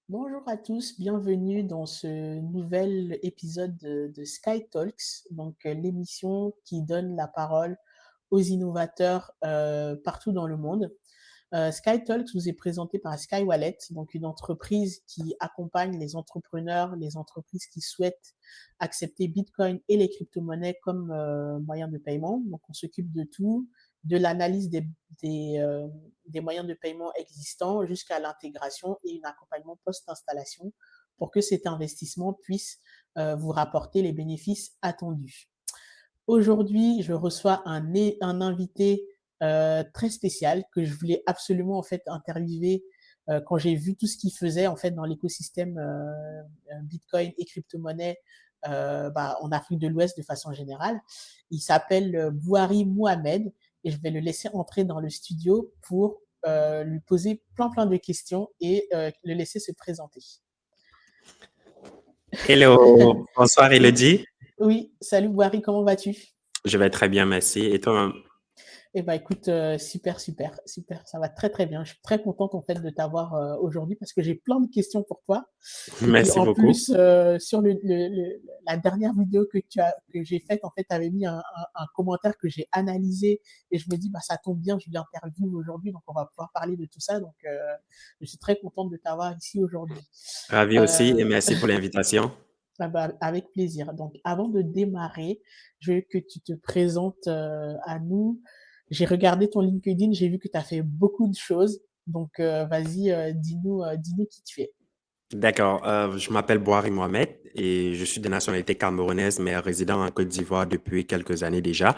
Bonjour à tous, bienvenue dans ce nouvel épisode de Sky Talks, l'émission qui donne la parole aux innovateurs partout dans le monde. Sky Talks vous est présenté par Sky Wallet, donc une entreprise qui accompagne les entrepreneurs, les entreprises qui souhaitent accepter Bitcoin et les crypto-monnaies comme moyen de paiement. Donc, on s'occupe de tout, de l'analyse des, euh, des moyens de paiement existants jusqu'à l'intégration et un accompagnement post-installation pour que cet investissement puisse vous rapporter les bénéfices attendus. Aujourd'hui, je reçois un invité très spécial que je voulais absolument en fait interviewer quand j'ai vu tout ce qu'il faisait en fait dans l'écosystème Bitcoin et crypto-monnaie en Afrique de l'Ouest de façon générale. Il s'appelle Bouhari Mohamed et je vais le laisser entrer dans le studio pour lui poser plein de questions et le laisser se présenter. Hello, bonsoir Oui, Elodie. oui, salut Bouhari, comment vas-tu? Je vais très bien, merci. Et toi? Eh ben écoute, super, ça va très bien. Je suis très contente en fait de t'avoir aujourd'hui parce que j'ai plein de questions pour toi. Et puis Merci en beaucoup. plus, sur la dernière vidéo que j'ai faite, en fait, tu avais mis un commentaire que j'ai analysé et je me dis, bah ça tombe bien, je l'interview aujourd'hui, donc on va pouvoir parler de tout ça. Je suis très contente de t'avoir ici aujourd'hui. Ravi aussi Euh, et merci pour l'invitation. Ah bah, avec plaisir. Donc, avant de démarrer, je veux que tu te présentes à nous. J'ai regardé ton LinkedIn, j'ai vu que tu as fait beaucoup de choses. Vas-y, dis-nous qui tu es. D'accord, je m'appelle Boari Mohamed et je suis de nationalité camerounaise, mais résident en Côte d'Ivoire depuis quelques années déjà.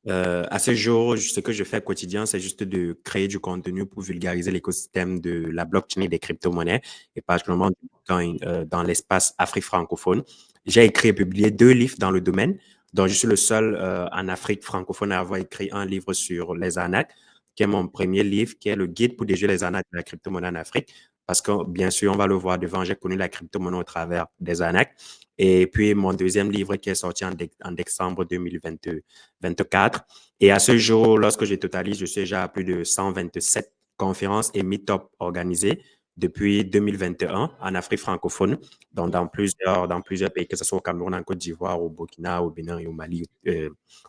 À ce jour, ce que je fais au quotidien, c'est juste de créer du contenu pour vulgariser l'écosystème de la blockchain et des crypto-monnaies, et particulièrement du Bitcoin dans l'espace Afrique francophone. J'ai écrit et publié 2 livres dans le domaine, dont je suis le seul en Afrique francophone à avoir écrit un livre sur les arnaques, qui est mon premier livre, qui est le guide pour déjouer les arnaques de la crypto-monnaie en Afrique. Parce que, bien sûr, on va le voir devant, j'ai connu la crypto-monnaie au travers des arnaques. Et puis, mon deuxième livre qui est sorti en décembre 2024. Et à ce jour, lorsque je totalise, je suis déjà à plus de 127 conférences et meet-up organisées depuis 2021 en Afrique francophone, donc dans plusieurs pays, que ce soit au Cameroun, en Côte d'Ivoire, au Burkina, au Bénin et au Mali,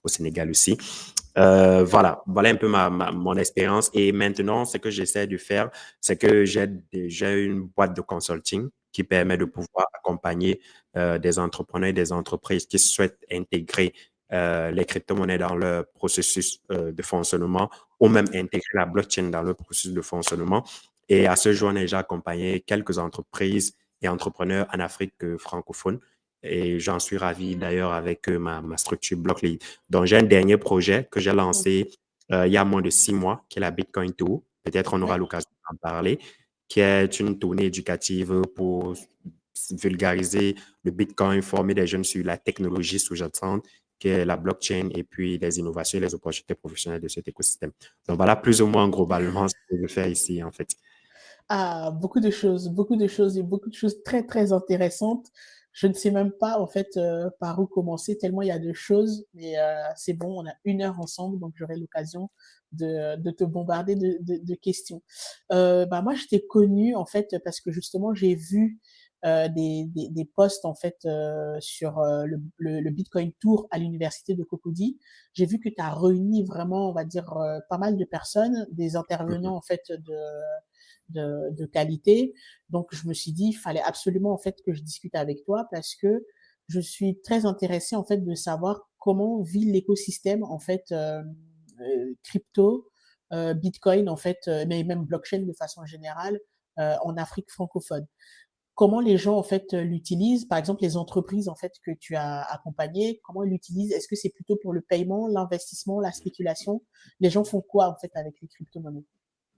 au Sénégal aussi. Voilà un peu mon expérience. Et maintenant, ce que j'essaie de faire, c'est que j'ai une boîte de consulting qui permet de pouvoir accompagner des entrepreneurs et des entreprises qui souhaitent intégrer les crypto-monnaies dans leur processus de fonctionnement ou même intégrer la blockchain dans leur processus de fonctionnement. Et à ce jour, on a déjà accompagné quelques entreprises et entrepreneurs en Afrique francophone. Et j'en suis ravi d'ailleurs avec ma structure Blockly. Donc, j'ai un dernier projet que j'ai lancé il y a moins de 6 mois, qui est la Bitcoin Tour. Peut-être on aura D'accord. l'occasion d'en parler, qui est une tournée éducative pour vulgariser le Bitcoin, former les jeunes sur la technologie sous-jacente, qui est la blockchain, et puis les innovations et les opportunités professionnelles de cet écosystème. Donc, voilà plus ou moins globalement ce que je fais ici, en fait. Ah, beaucoup de choses et beaucoup de choses très intéressantes. Je ne sais même pas en fait par où commencer tellement il y a de choses, mais c'est bon, on a 1 heure ensemble, donc j'aurai l'occasion de te bombarder de questions. Moi, je t'ai connu en fait parce que justement j'ai vu des posts en fait sur le Bitcoin Tour à l'université de Cocody. J'ai vu que tu as réuni vraiment, on va dire, pas mal de personnes, des Mhm. intervenants en fait de qualité. Donc, je me suis dit, il fallait absolument en fait que je discute avec toi parce que je suis très intéressée en fait de savoir comment vit l'écosystème en fait crypto, Bitcoin en fait, mais même blockchain de façon générale en Afrique francophone. Comment les gens en fait l'utilisent, par exemple les entreprises en fait que tu as accompagnées, comment ils l'utilisent? Est-ce que c'est plutôt pour le paiement, l'investissement, la spéculation? Les gens font quoi en fait avec les crypto-monnaies?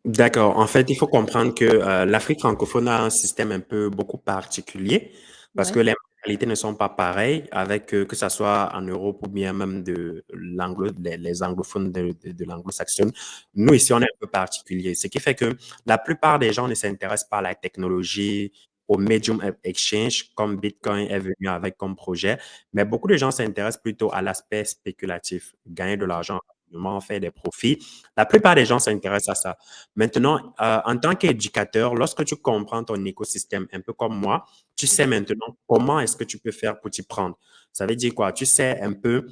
D'accord. En fait, il faut comprendre que l'Afrique francophone a un système un peu beaucoup particulier parce que Ouais. les mentalités ne sont pas pareilles avec que ça soit en Europe ou bien même les anglophones de l'anglo-saxonne. Nous, ici, on est un peu particulier. Ce qui fait que la plupart des gens ne s'intéressent pas à la technologie, au medium exchange, comme Bitcoin est venu avec comme projet, mais beaucoup de gens s'intéressent plutôt à l'aspect spéculatif, gagner de l'argent. rapidement, faire des profits. La plupart des gens s'intéressent à ça. Maintenant, en tant qu'éducateur, lorsque tu comprends ton écosystème, un peu comme moi, tu sais Mhm. maintenant comment est-ce que tu peux faire pour t'y prendre. Ça veut dire quoi? Tu sais un peu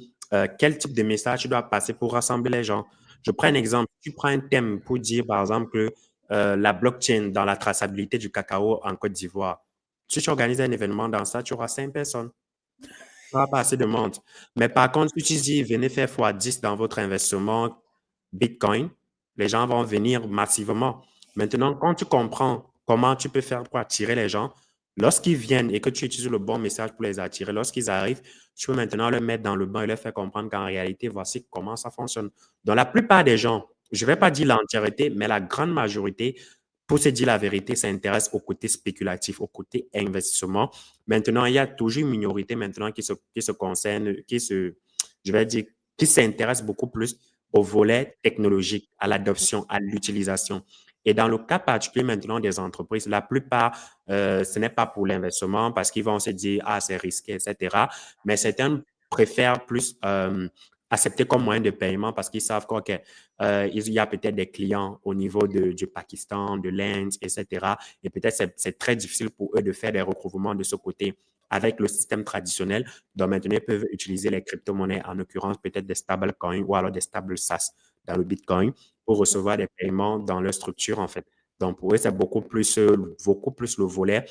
quel type de message tu dois passer pour rassembler les gens. Je prends un Mhm. exemple. Tu prends un thème pour dire, par exemple, que la blockchain dans la traçabilité du cacao en Côte d'Ivoire. Si tu organises un événement dans ça, tu auras 5 personnes. Tu n'auras pas assez de monde. Mais par contre, si tu dis, venez faire x10 dans votre investissement Bitcoin, les gens vont venir massivement. Maintenant, quand tu comprends comment tu peux faire pour attirer les gens, lorsqu'ils viennent et que tu utilises le bon message pour les attirer, lorsqu'ils arrivent, tu peux maintenant les mettre dans le banc et leur faire comprendre qu'en réalité, voici comment ça fonctionne. Dans la plupart des gens, je ne vais pas dire l'entièreté, mais la grande majorité, pour se dire la vérité, s'intéresse au côté spéculatif, au côté investissement. Maintenant, il y a toujours une minorité maintenant qui se concerne, je vais dire, qui s'intéresse beaucoup plus au volet technologique, à l'adoption, à l'utilisation. Et dans le cas particulier maintenant des entreprises, la plupart, ce n'est pas pour l'investissement parce qu'ils vont se dire, ah, c'est risqué, etc. Mais certains préfèrent plus accepter comme moyen de paiement parce qu'ils savent qu'il y a peut-être des clients au niveau du Pakistan, de l'Inde, etc. Et peut-être c'est très difficile pour eux de faire des recouvrements de ce côté avec le système traditionnel. Donc maintenant, ils peuvent utiliser les crypto-monnaies, en l'occurrence peut-être des stablecoins ou alors des stable SaaS dans le Bitcoin pour recevoir des paiements dans leur structure en fait. Donc pour eux, c'est beaucoup plus le volet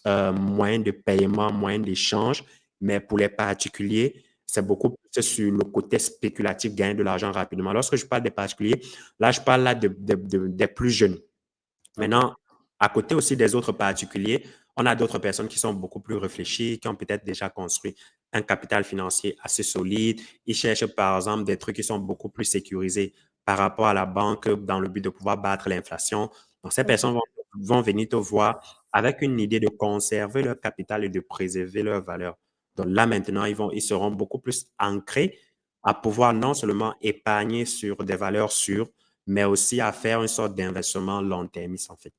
moyen de paiement, moyen d'échange, mais pour les particuliers, c'est beaucoup plus sur le côté spéculatif, gagner de l'argent rapidement. Lorsque je parle des particuliers, là, je parle là des plus jeunes. Ok. Maintenant, à côté aussi des autres particuliers, on a d'autres personnes qui sont beaucoup plus réfléchies, qui ont peut-être déjà construit un capital financier assez solide. Ils cherchent, par exemple, des trucs qui sont beaucoup plus sécurisés par rapport à la banque dans le but de pouvoir battre l'inflation. Donc, ces Ok. personnes vont venir te voir avec une idée de conserver leur capital et de préserver leur valeur. Donc là, maintenant, ils seront beaucoup plus ancrés à pouvoir non seulement épargner sur des valeurs sûres, mais aussi à faire une sorte d'investissement long termiste, en fait.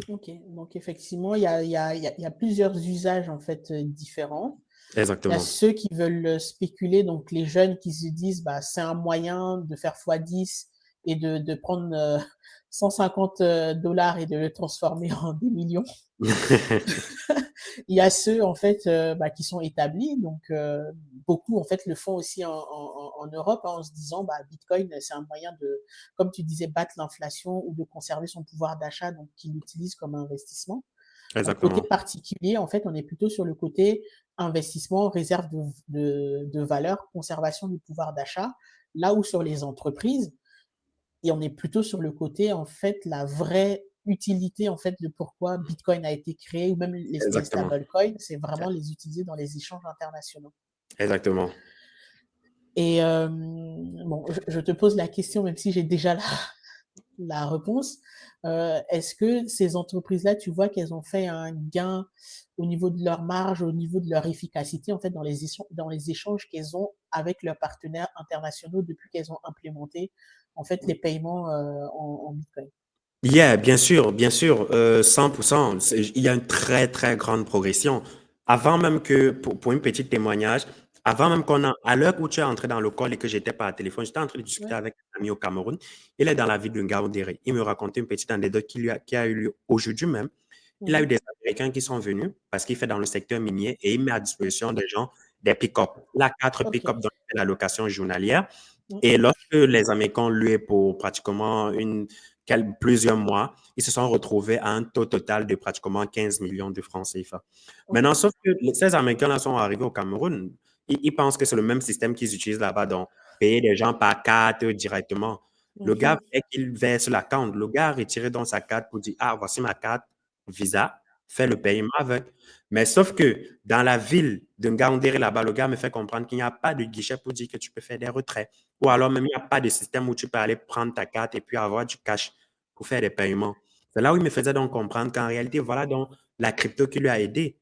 Ok. Donc effectivement, il y a plusieurs usages en fait différents. Il y a Exactement. ceux qui veulent spéculer, donc les jeunes qui se disent bah, c'est un moyen de faire x10 et de prendre 150 dollars et de le transformer en des millions. Il y a ceux en fait bah, qui sont établis, donc beaucoup en fait le font aussi en Europe hein, en se disant bah, Bitcoin c'est un moyen de, comme tu disais, battre l'inflation ou de conserver son pouvoir d'achat, donc qu'ils l'utilisent comme investissement. Donc côté Exactement. particulier, en fait, on est plutôt sur le côté investissement, réserve de valeur, conservation du pouvoir d'achat, là où sur les entreprises, et on est plutôt sur le côté, en fait, la vraie utilité, en fait, de pourquoi Bitcoin a été créé, ou même les Exactement. stablecoins, c'est vraiment les utiliser dans les échanges internationaux. Exactement. Et bon, je te pose la question, même si j'ai déjà la réponse. Est-ce que ces entreprises-là, tu vois qu'elles ont fait un gain au niveau de leur marge, au niveau de leur efficacité, en fait, dans les échanges qu'elles ont avec leurs partenaires internationaux depuis qu'elles ont implémenté, en fait, les paiements en Bitcoin? Yeah, bien sûr, 100%. Il y a une très, très grande progression. Avant même que, pour un petit témoignage, avant même à l'heure où tu es entré dans le call et que j'étais par téléphone, j'étais en train de discuter Ouais. avec un ami au Cameroun. Il est dans la ville de Ngaoundéré. Il me racontait une petite anecdote qui a eu lieu aujourd'hui même. Il a eu Mhm. des Américains qui sont venus parce qu'il fait dans le secteur minier et il met à disposition des gens des pick-up. Il a 4 Ok. pick-up dans la location journalière. Mm. Et lorsque les Américains lui pour pratiquement plusieurs mois, ils se sont retrouvés à un taux total de pratiquement 15 millions de francs CFA. Ok. Maintenant, sauf que ces Américains-là sont arrivés au Cameroun. Ils pensent que c'est le même système qu'ils utilisent là-bas, donc payer les gens par carte directement. Le Mhm. gars, dès qu'il verse la carte, le gars a retiré dans sa carte pour dire, ah, voici ma carte Visa, fait le paiement avec. Mais sauf que dans la ville de Ngaoundéré, là-bas, le gars me fait comprendre qu'il n'y a pas de guichet pour dire que tu peux faire des retraits. Ou alors même, il n'y a pas de système où tu peux aller prendre ta carte et puis avoir du cash pour faire des paiements. C'est là où il me faisait donc comprendre qu'en réalité, voilà donc la crypto qui lui a aidé.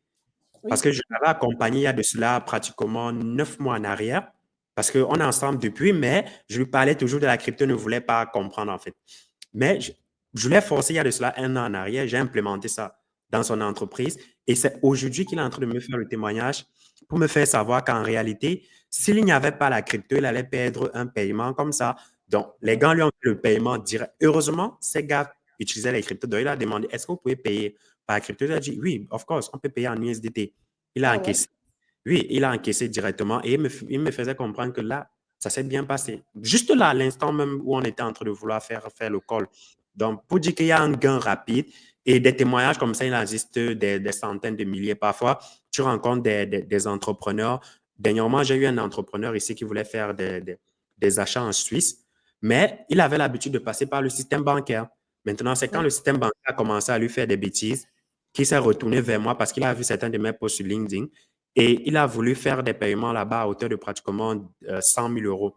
Parce Oui. que je l'avais accompagné il y a de cela pratiquement 9 mois en arrière. Parce qu'on est ensemble depuis, mais je lui parlais toujours de la crypto, ne voulait pas comprendre en fait. Mais je l'ai forcé il y a de cela 1 an en arrière, j'ai implémenté ça dans son entreprise et c'est aujourd'hui qu'il est en train de me faire le témoignage pour me faire savoir qu'en réalité, s'il n'y avait pas la crypto, il allait perdre un paiement comme ça Donc, les Ouais. gars lui ont fait le paiement direct. Heureusement, ces gars utilisaient les cryptos. Donc, il a demandé, est-ce que vous pouvez payer par crypto? Il a dit, oui, of course, on peut payer en USDT. Il a Ah ouais? encaissé. Oui, il a encaissé directement et il me faisait comprendre que là, ça s'est bien passé. Juste là, à l'instant même où on était en train de vouloir faire le call. Donc, pour dire qu'il y a un gain rapide et des témoignages comme ça, il existe des centaines de milliers. Parfois, tu rencontres des entrepreneurs. Dernièrement, j'ai eu un entrepreneur ici qui voulait faire des achats en Suisse, mais il avait l'habitude de passer par le système bancaire. Maintenant, c'est quand Ouais. le système bancaire a commencé à lui faire des bêtises qu'il s'est retourné vers moi parce qu'il a vu certains de mes posts sur LinkedIn et il a voulu faire des paiements là-bas à hauteur de pratiquement 100 000 euros.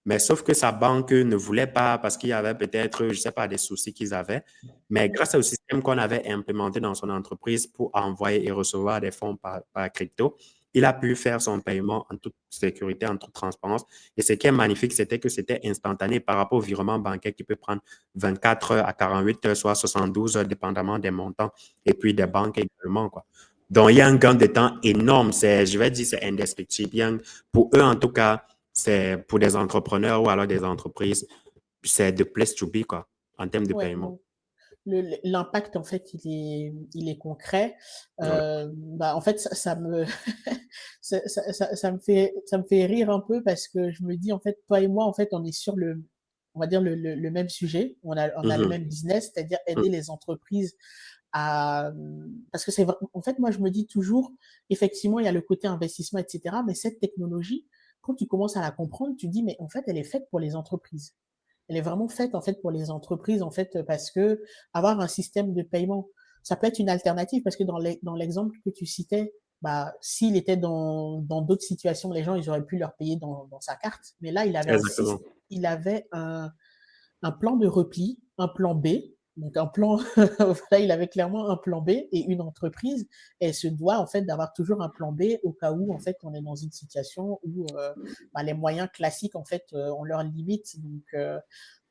Mais sauf que sa banque ne voulait pas parce qu'il y avait peut-être, je ne sais pas, des soucis qu'ils avaient. Mais Ouais. grâce au système qu'on avait implémenté dans son entreprise pour envoyer et recevoir des fonds par crypto, il a pu faire son paiement en toute sécurité, en toute transparence. Et ce qui est magnifique, c'était que c'était instantané par rapport au virement bancaire qui peut prendre 24 heures à 48 heures, soit 72 heures, dépendamment des montants, et puis des Ouais. banques également, quoi. Donc, il y a un gain de temps énorme. Je vais dire, c'est indescriptible. Pour eux, en tout cas, c'est pour des entrepreneurs ou alors des entreprises, c'est the place to be, quoi, en termes de Ouais, paiement. donc l'impact en fait il est concret. Ouais. Bah, en fait ça me ça me fait rire un peu parce que je me dis en fait toi et moi en fait on est sur le on va dire le même sujet, on a le Mhm. même business, c'est-à-dire Mhm. aider les entreprises à parce que en fait moi je me dis toujours effectivement il y a le côté investissement etc. Mais cette technologie quand tu commences à la comprendre tu dis mais en fait elle est faite pour les entreprises. Elle est vraiment faite en fait pour les entreprises en fait parce que avoir un système de paiement, ça peut être une alternative parce que dans l'exemple que tu citais, bah, s'il était dans d'autres situations, les gens ils auraient pu leur payer dans sa carte, mais là Exactement. il avait un plan de repli, un plan B, donc un plan, voilà, il avait clairement un plan B et une entreprise, elle se doit en fait d'avoir toujours un plan B au cas où en fait on est dans une situation où bah, les moyens classiques en fait ont leurs limites. Donc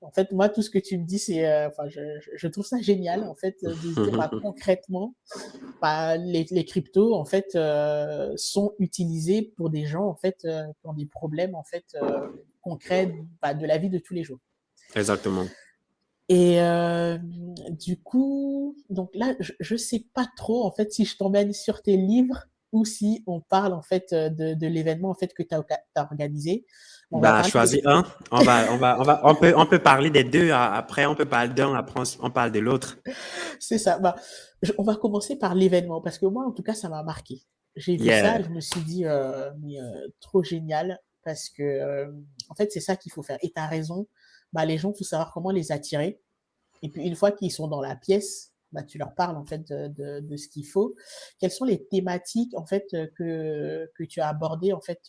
en fait moi tout ce que tu me dis c'est, enfin je trouve ça génial en fait de se dire bah, concrètement bah, les cryptos en fait sont utilisés pour des gens en fait qui ont des problèmes en fait concrets bah, de la vie de tous les jours. Exactement. Et du coup, donc là, je sais pas trop en fait si je t'emmène sur tes livres ou si on parle en fait de l'événement en fait que tu as organisé. On va Bah, parler de choisis un. On peut parler des deux. Après, on peut parler d'un. Après, on parle de l'autre. c'est ça. Bah, on va commencer par l'événement parce que moi en tout cas ça m'a marqué. J'ai vu ça, Yeah. je me suis dit mais trop génial parce que en fait c'est ça qu'il faut faire. Et tu as raison. Bah, les gens, il faut savoir comment les attirer. Et puis une fois qu'ils sont dans la pièce, bah, tu leur parles en fait de ce qu'il faut. Quelles sont les thématiques en fait que tu as abordées en fait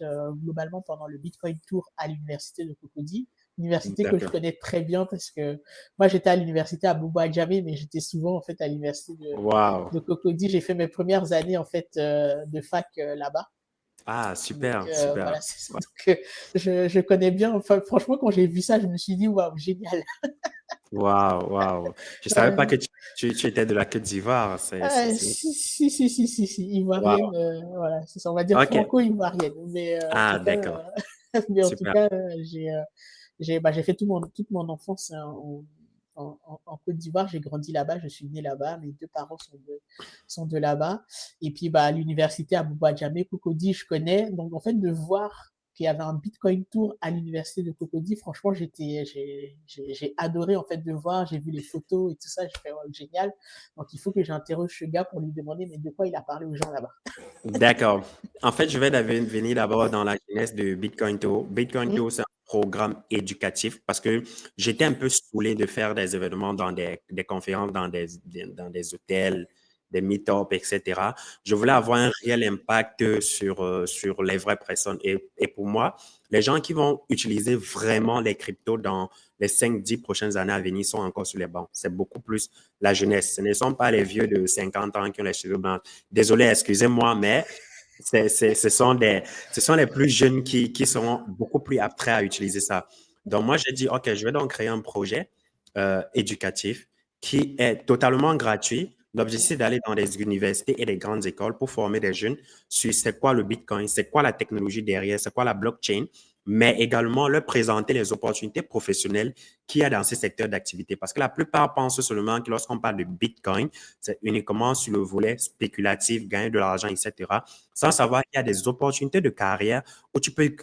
globalement pendant le Bitcoin Tour à l'université de Cocody, université que je D'accord. connais très bien parce que moi j'étais à l'université à Bobo Adjamé, mais j'étais souvent en fait à l'université Wow. de Cocody. J'ai fait mes premières années en fait de fac là-bas. Ah, Donc super, super. voilà, c'est ça. Donc je connais bien. Enfin, franchement, quand j'ai vu ça, je me suis dit waouh, génial. Wow, wow. Je savais pas que Ouais. tu étais de la Côte d'Ivoire. Si, si, si, si, si, si, ivoirienne, Wow. voilà, c'est ça, on va dire OK. franco-ivoirienne. Mais Ah, d'accord. mais en tout Super. cas, j'ai fait toute mon enfance hein, en Côte d'Ivoire. J'ai grandi là-bas, je suis né là-bas. Mes deux parents sont de là-bas. Et puis, bah, à l'université à Boubou-Adjamé, Cocody, je connais. Donc, en fait, de voir qu'il y avait un Bitcoin Tour à l'université de Cocody, franchement, j'ai adoré en fait de voir. J'ai vu les photos et tout ça. J'ai fait oh, génial. Donc, il faut que j'interroge ce gars pour lui demander mais de quoi il a parlé aux gens là-bas. D'accord. En fait, je vais venir d'abord dans la jeunesse de Bitcoin Tour. Bitcoin Mmh, Tour, c'est un programme éducatif parce que j'étais un peu saoulé de faire des événements dans des conférences, dans des hôtels, des meet-ups, etc. Je voulais avoir un réel impact sur les vraies personnes. Et pour moi, les gens qui vont utiliser vraiment les cryptos dans les 5 10 prochaines années à venir sont encore sur les bancs. C'est beaucoup plus la jeunesse. Ce ne sont pas les vieux de 50 ans qui ont les cheveux blancs. Désolé, excusez-moi, mais ce sont les plus jeunes qui seront beaucoup plus aptes à utiliser ça. Donc, moi, j'ai dit, OK, je vais donc créer un projet éducatif qui est totalement gratuit. L'objectif, c'est d'aller dans des universités et des grandes écoles pour former des jeunes sur c'est quoi le Bitcoin, c'est quoi la technologie derrière, c'est quoi la blockchain. mais également leur présenter les opportunités professionnelles qu'il y a dans ces secteurs d'activité. Parce que la plupart pensent seulement que lorsqu'on parle de Bitcoin, c'est uniquement sur le volet spéculatif, gagner de l'argent, etc., sans savoir qu'il y a des opportunités de carrière où tu peux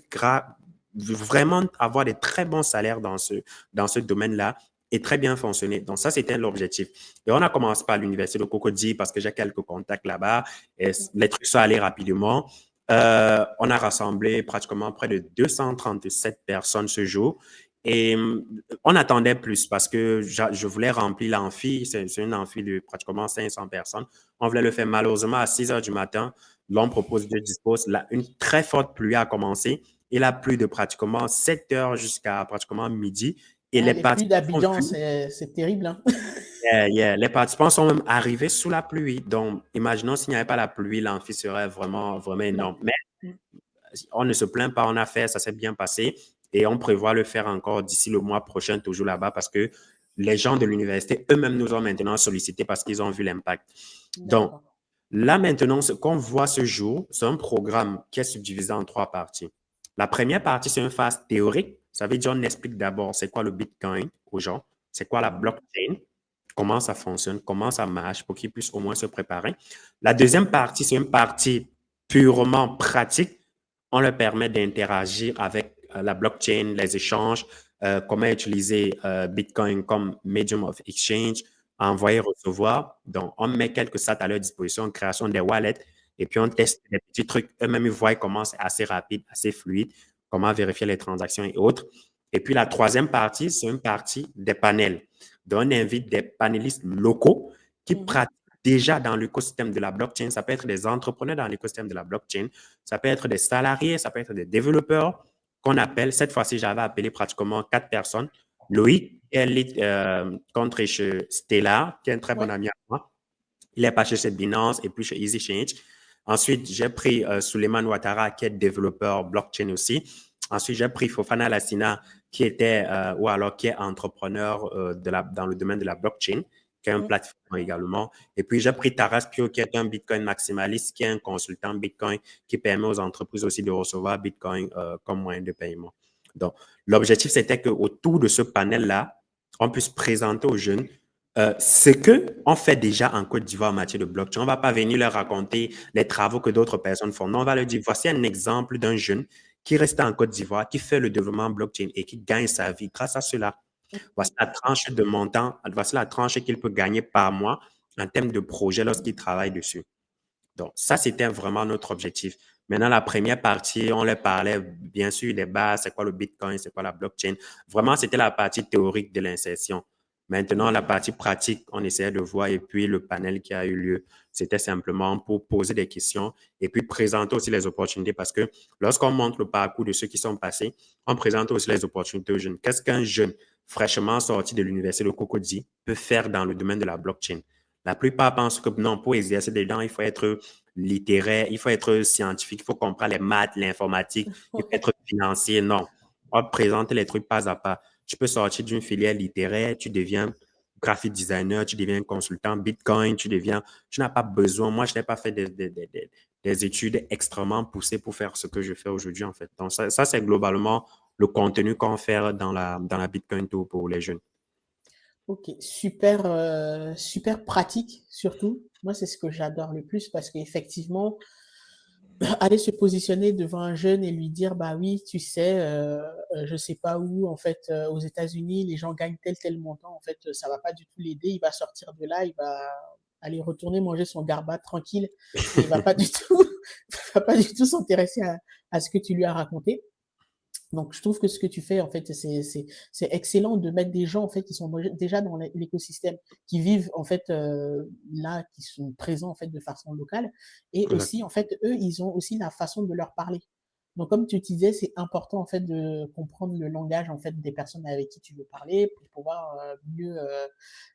vraiment avoir des très bons salaires dans ce domaine-là et très bien fonctionner. Donc, ça, c'était l'objectif. Et on a commencé par l'université de Cocody parce que j'ai quelques contacts là-bas et les trucs sont allés rapidement. On a rassemblé pratiquement près de 237 personnes ce jour. Et on attendait plus parce que je voulais remplir l'amphi. C'est une amphi de pratiquement 500 personnes. On voulait le faire malheureusement à 6 heures du matin. L'homme propose, Dieu dispose. Là, une très forte pluie a commencé. Il a plu de pratiquement 7 heures jusqu'à pratiquement midi. Et Ah, les les pluies participants ont d'Abidjan, vu, c'est terrible, hein. les participants sont même arrivés sous la pluie. Donc, imaginons s'il n'y avait pas la pluie, l'amphi serait vraiment, vraiment Non. énorme. Mais on ne se plaint pas, on a fait, ça s'est bien passé et on prévoit le faire encore d'ici le mois prochain, toujours là-bas, parce que les gens de l'université eux-mêmes nous ont maintenant sollicités parce qu'ils ont vu l'impact. Donc, D'accord. là maintenant, ce qu'on voit ce jour, c'est un programme qui est subdivisé en trois parties. La première partie, c'est une phase théorique. Ça veut dire on explique d'abord c'est quoi le Bitcoin aux gens, c'est quoi la blockchain, comment ça fonctionne, comment ça marche pour qu'ils puissent au moins se préparer. La deuxième partie, c'est une partie purement pratique. On leur permet d'interagir avec la blockchain, les échanges, comment utiliser Bitcoin comme medium of exchange, envoyer, recevoir. Donc, on met quelques sats à leur disposition, création des wallets, et puis on teste des petits trucs. Eux-mêmes, ils voient comment c'est assez rapide, assez fluide, comment vérifier les transactions et autres. Et puis, la troisième partie, c'est une partie des panels. Donc, on invite des panélistes locaux qui Mhm. pratiquent déjà dans l'écosystème de la blockchain. Ça peut être des entrepreneurs dans l'écosystème de la blockchain, ça peut être des salariés, ça peut être des développeurs qu'on appelle. Cette fois-ci, j'avais appelé pratiquement 4 personnes. Loïc, elle est contre chez Stella, qui est un très bon Ouais. ami à moi. Il est passé chez Binance et puis chez EasyChange. Ensuite, j'ai pris Suleiman Ouattara, qui est développeur blockchain aussi. Ensuite, j'ai pris Fofana Lassina, qui était ou alors qui est entrepreneur dans le domaine de la blockchain, qui est un Mhm. plateforme également. Et puis, j'ai pris Taras Pio, qui est un Bitcoin maximaliste, qui est un consultant Bitcoin, qui permet aux entreprises aussi de recevoir Bitcoin comme moyen de paiement. Donc, l'objectif, c'était qu'autour de ce panel-là, on puisse présenter aux jeunes ce qu'on fait déjà en Côte d'Ivoire en matière de blockchain. On ne va pas venir leur raconter les travaux que d'autres personnes font. Non, on va leur dire, voici un exemple d'un jeune qui reste en Côte d'Ivoire, qui fait le développement blockchain et qui gagne sa vie grâce à cela. Voici la tranche de montant, voici la tranche qu'il peut gagner par mois en termes de projet lorsqu'il travaille dessus. Donc, ça, c'était vraiment notre objectif. Maintenant, la première partie, on leur parlait bien sûr des bases, c'est quoi le Bitcoin, c'est quoi la blockchain. Vraiment, c'était la partie théorique de l'insertion. Maintenant, la partie pratique, on essayait de voir et puis le panel qui a eu lieu, c'était simplement pour poser des questions et puis présenter aussi les opportunités parce que lorsqu'on montre le parcours de ceux qui sont passés, on présente aussi les opportunités aux jeunes. Qu'est-ce qu'un jeune fraîchement sorti de l'université de Cocody peut faire dans le domaine de la blockchain? La plupart pensent que non, pour exercer dedans, il faut être littéraire, il faut être scientifique, il faut comprendre les maths, l'informatique, il faut Ouais. être financier. Non, on présente les trucs pas à pas. Tu peux sortir d'une filière littéraire, tu deviens graphic designer, tu deviens consultant Bitcoin, tu n'as pas besoin. Moi, je n'ai pas fait des études extrêmement poussées pour faire ce que je fais aujourd'hui, en fait. Donc, ça c'est globalement le contenu qu'on fait dans la Bitcoin Tour pour les jeunes. Ok, super, super pratique surtout. Moi, c'est ce que j'adore le plus parce qu'effectivement, aller se positionner devant un jeune et lui dire, bah oui, tu sais, je sais pas où, en fait, aux États-Unis, les gens gagnent tel montant, en fait, ça va pas du tout l'aider. Il va sortir de là, il va aller retourner manger son garbat tranquille et il va pas du tout, il va pas du tout s'intéresser à ce que tu lui as raconté. Donc, je trouve que ce que tu fais, en fait, c'est excellent de mettre des gens, en fait, qui sont déjà dans l'écosystème, qui vivent, en fait, là, qui sont présents, en fait, de façon locale. Et Exact. aussi, en fait, eux, ils ont aussi la façon de leur parler. Donc, comme tu disais, c'est important, en fait, de comprendre le langage, en fait, des personnes avec qui tu veux parler pour pouvoir mieux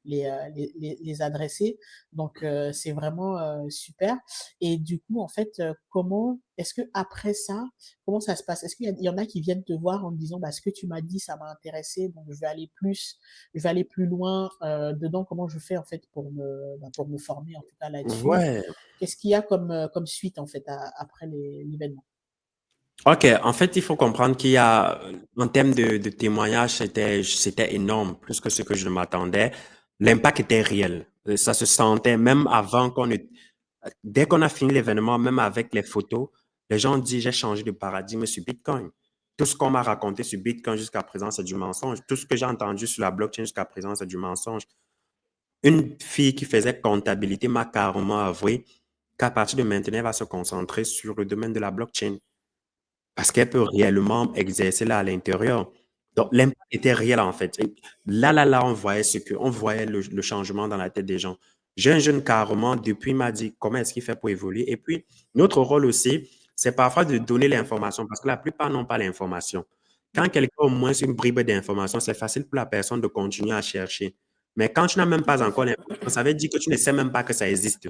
les adresser. Donc, c'est vraiment super. Et du coup, en fait, est-ce que après ça, comment ça se passe? Est-ce qu'il y en a qui viennent te voir en te disant, bah, ce que tu m'as dit, ça m'a intéressé, donc je vais aller plus loin dedans. Comment je fais en fait pour me former en tout cas là-dessus? Ouais, Qu'est-ce qu'il y a comme suite en fait après l'événement? Ok, en fait, il faut comprendre qu'il y a, en termes de témoignages, c'était énorme, plus que ce que je ne m'attendais. L'impact était réel. Ça se sentait même avant dès qu'on a fini l'événement, même avec les photos, les gens disent, j'ai changé de paradigme sur Bitcoin. Tout ce qu'on m'a raconté sur Bitcoin jusqu'à présent, c'est du mensonge. Tout ce que j'ai entendu sur la blockchain jusqu'à présent, c'est du mensonge. Une fille qui faisait comptabilité m'a carrément avoué qu'à partir de maintenant, elle va se concentrer sur le domaine de la blockchain parce qu'elle peut réellement exercer là à l'intérieur. Donc, l'impact était réel en fait. Et là, on voyait on voyait le changement dans la tête des gens. J'ai un jeune carrément, depuis, il m'a dit comment est-ce qu'il fait pour évoluer. Et puis, notre rôle aussi, c'est parfois de donner l'information parce que la plupart n'ont pas l'information. Quand quelqu'un a au moins une bribe d'information, c'est facile pour la personne de continuer à chercher. Mais quand tu n'as même Tout pas à encore fait. l'information, ça veut dire que tu ne sais même pas que ça existe.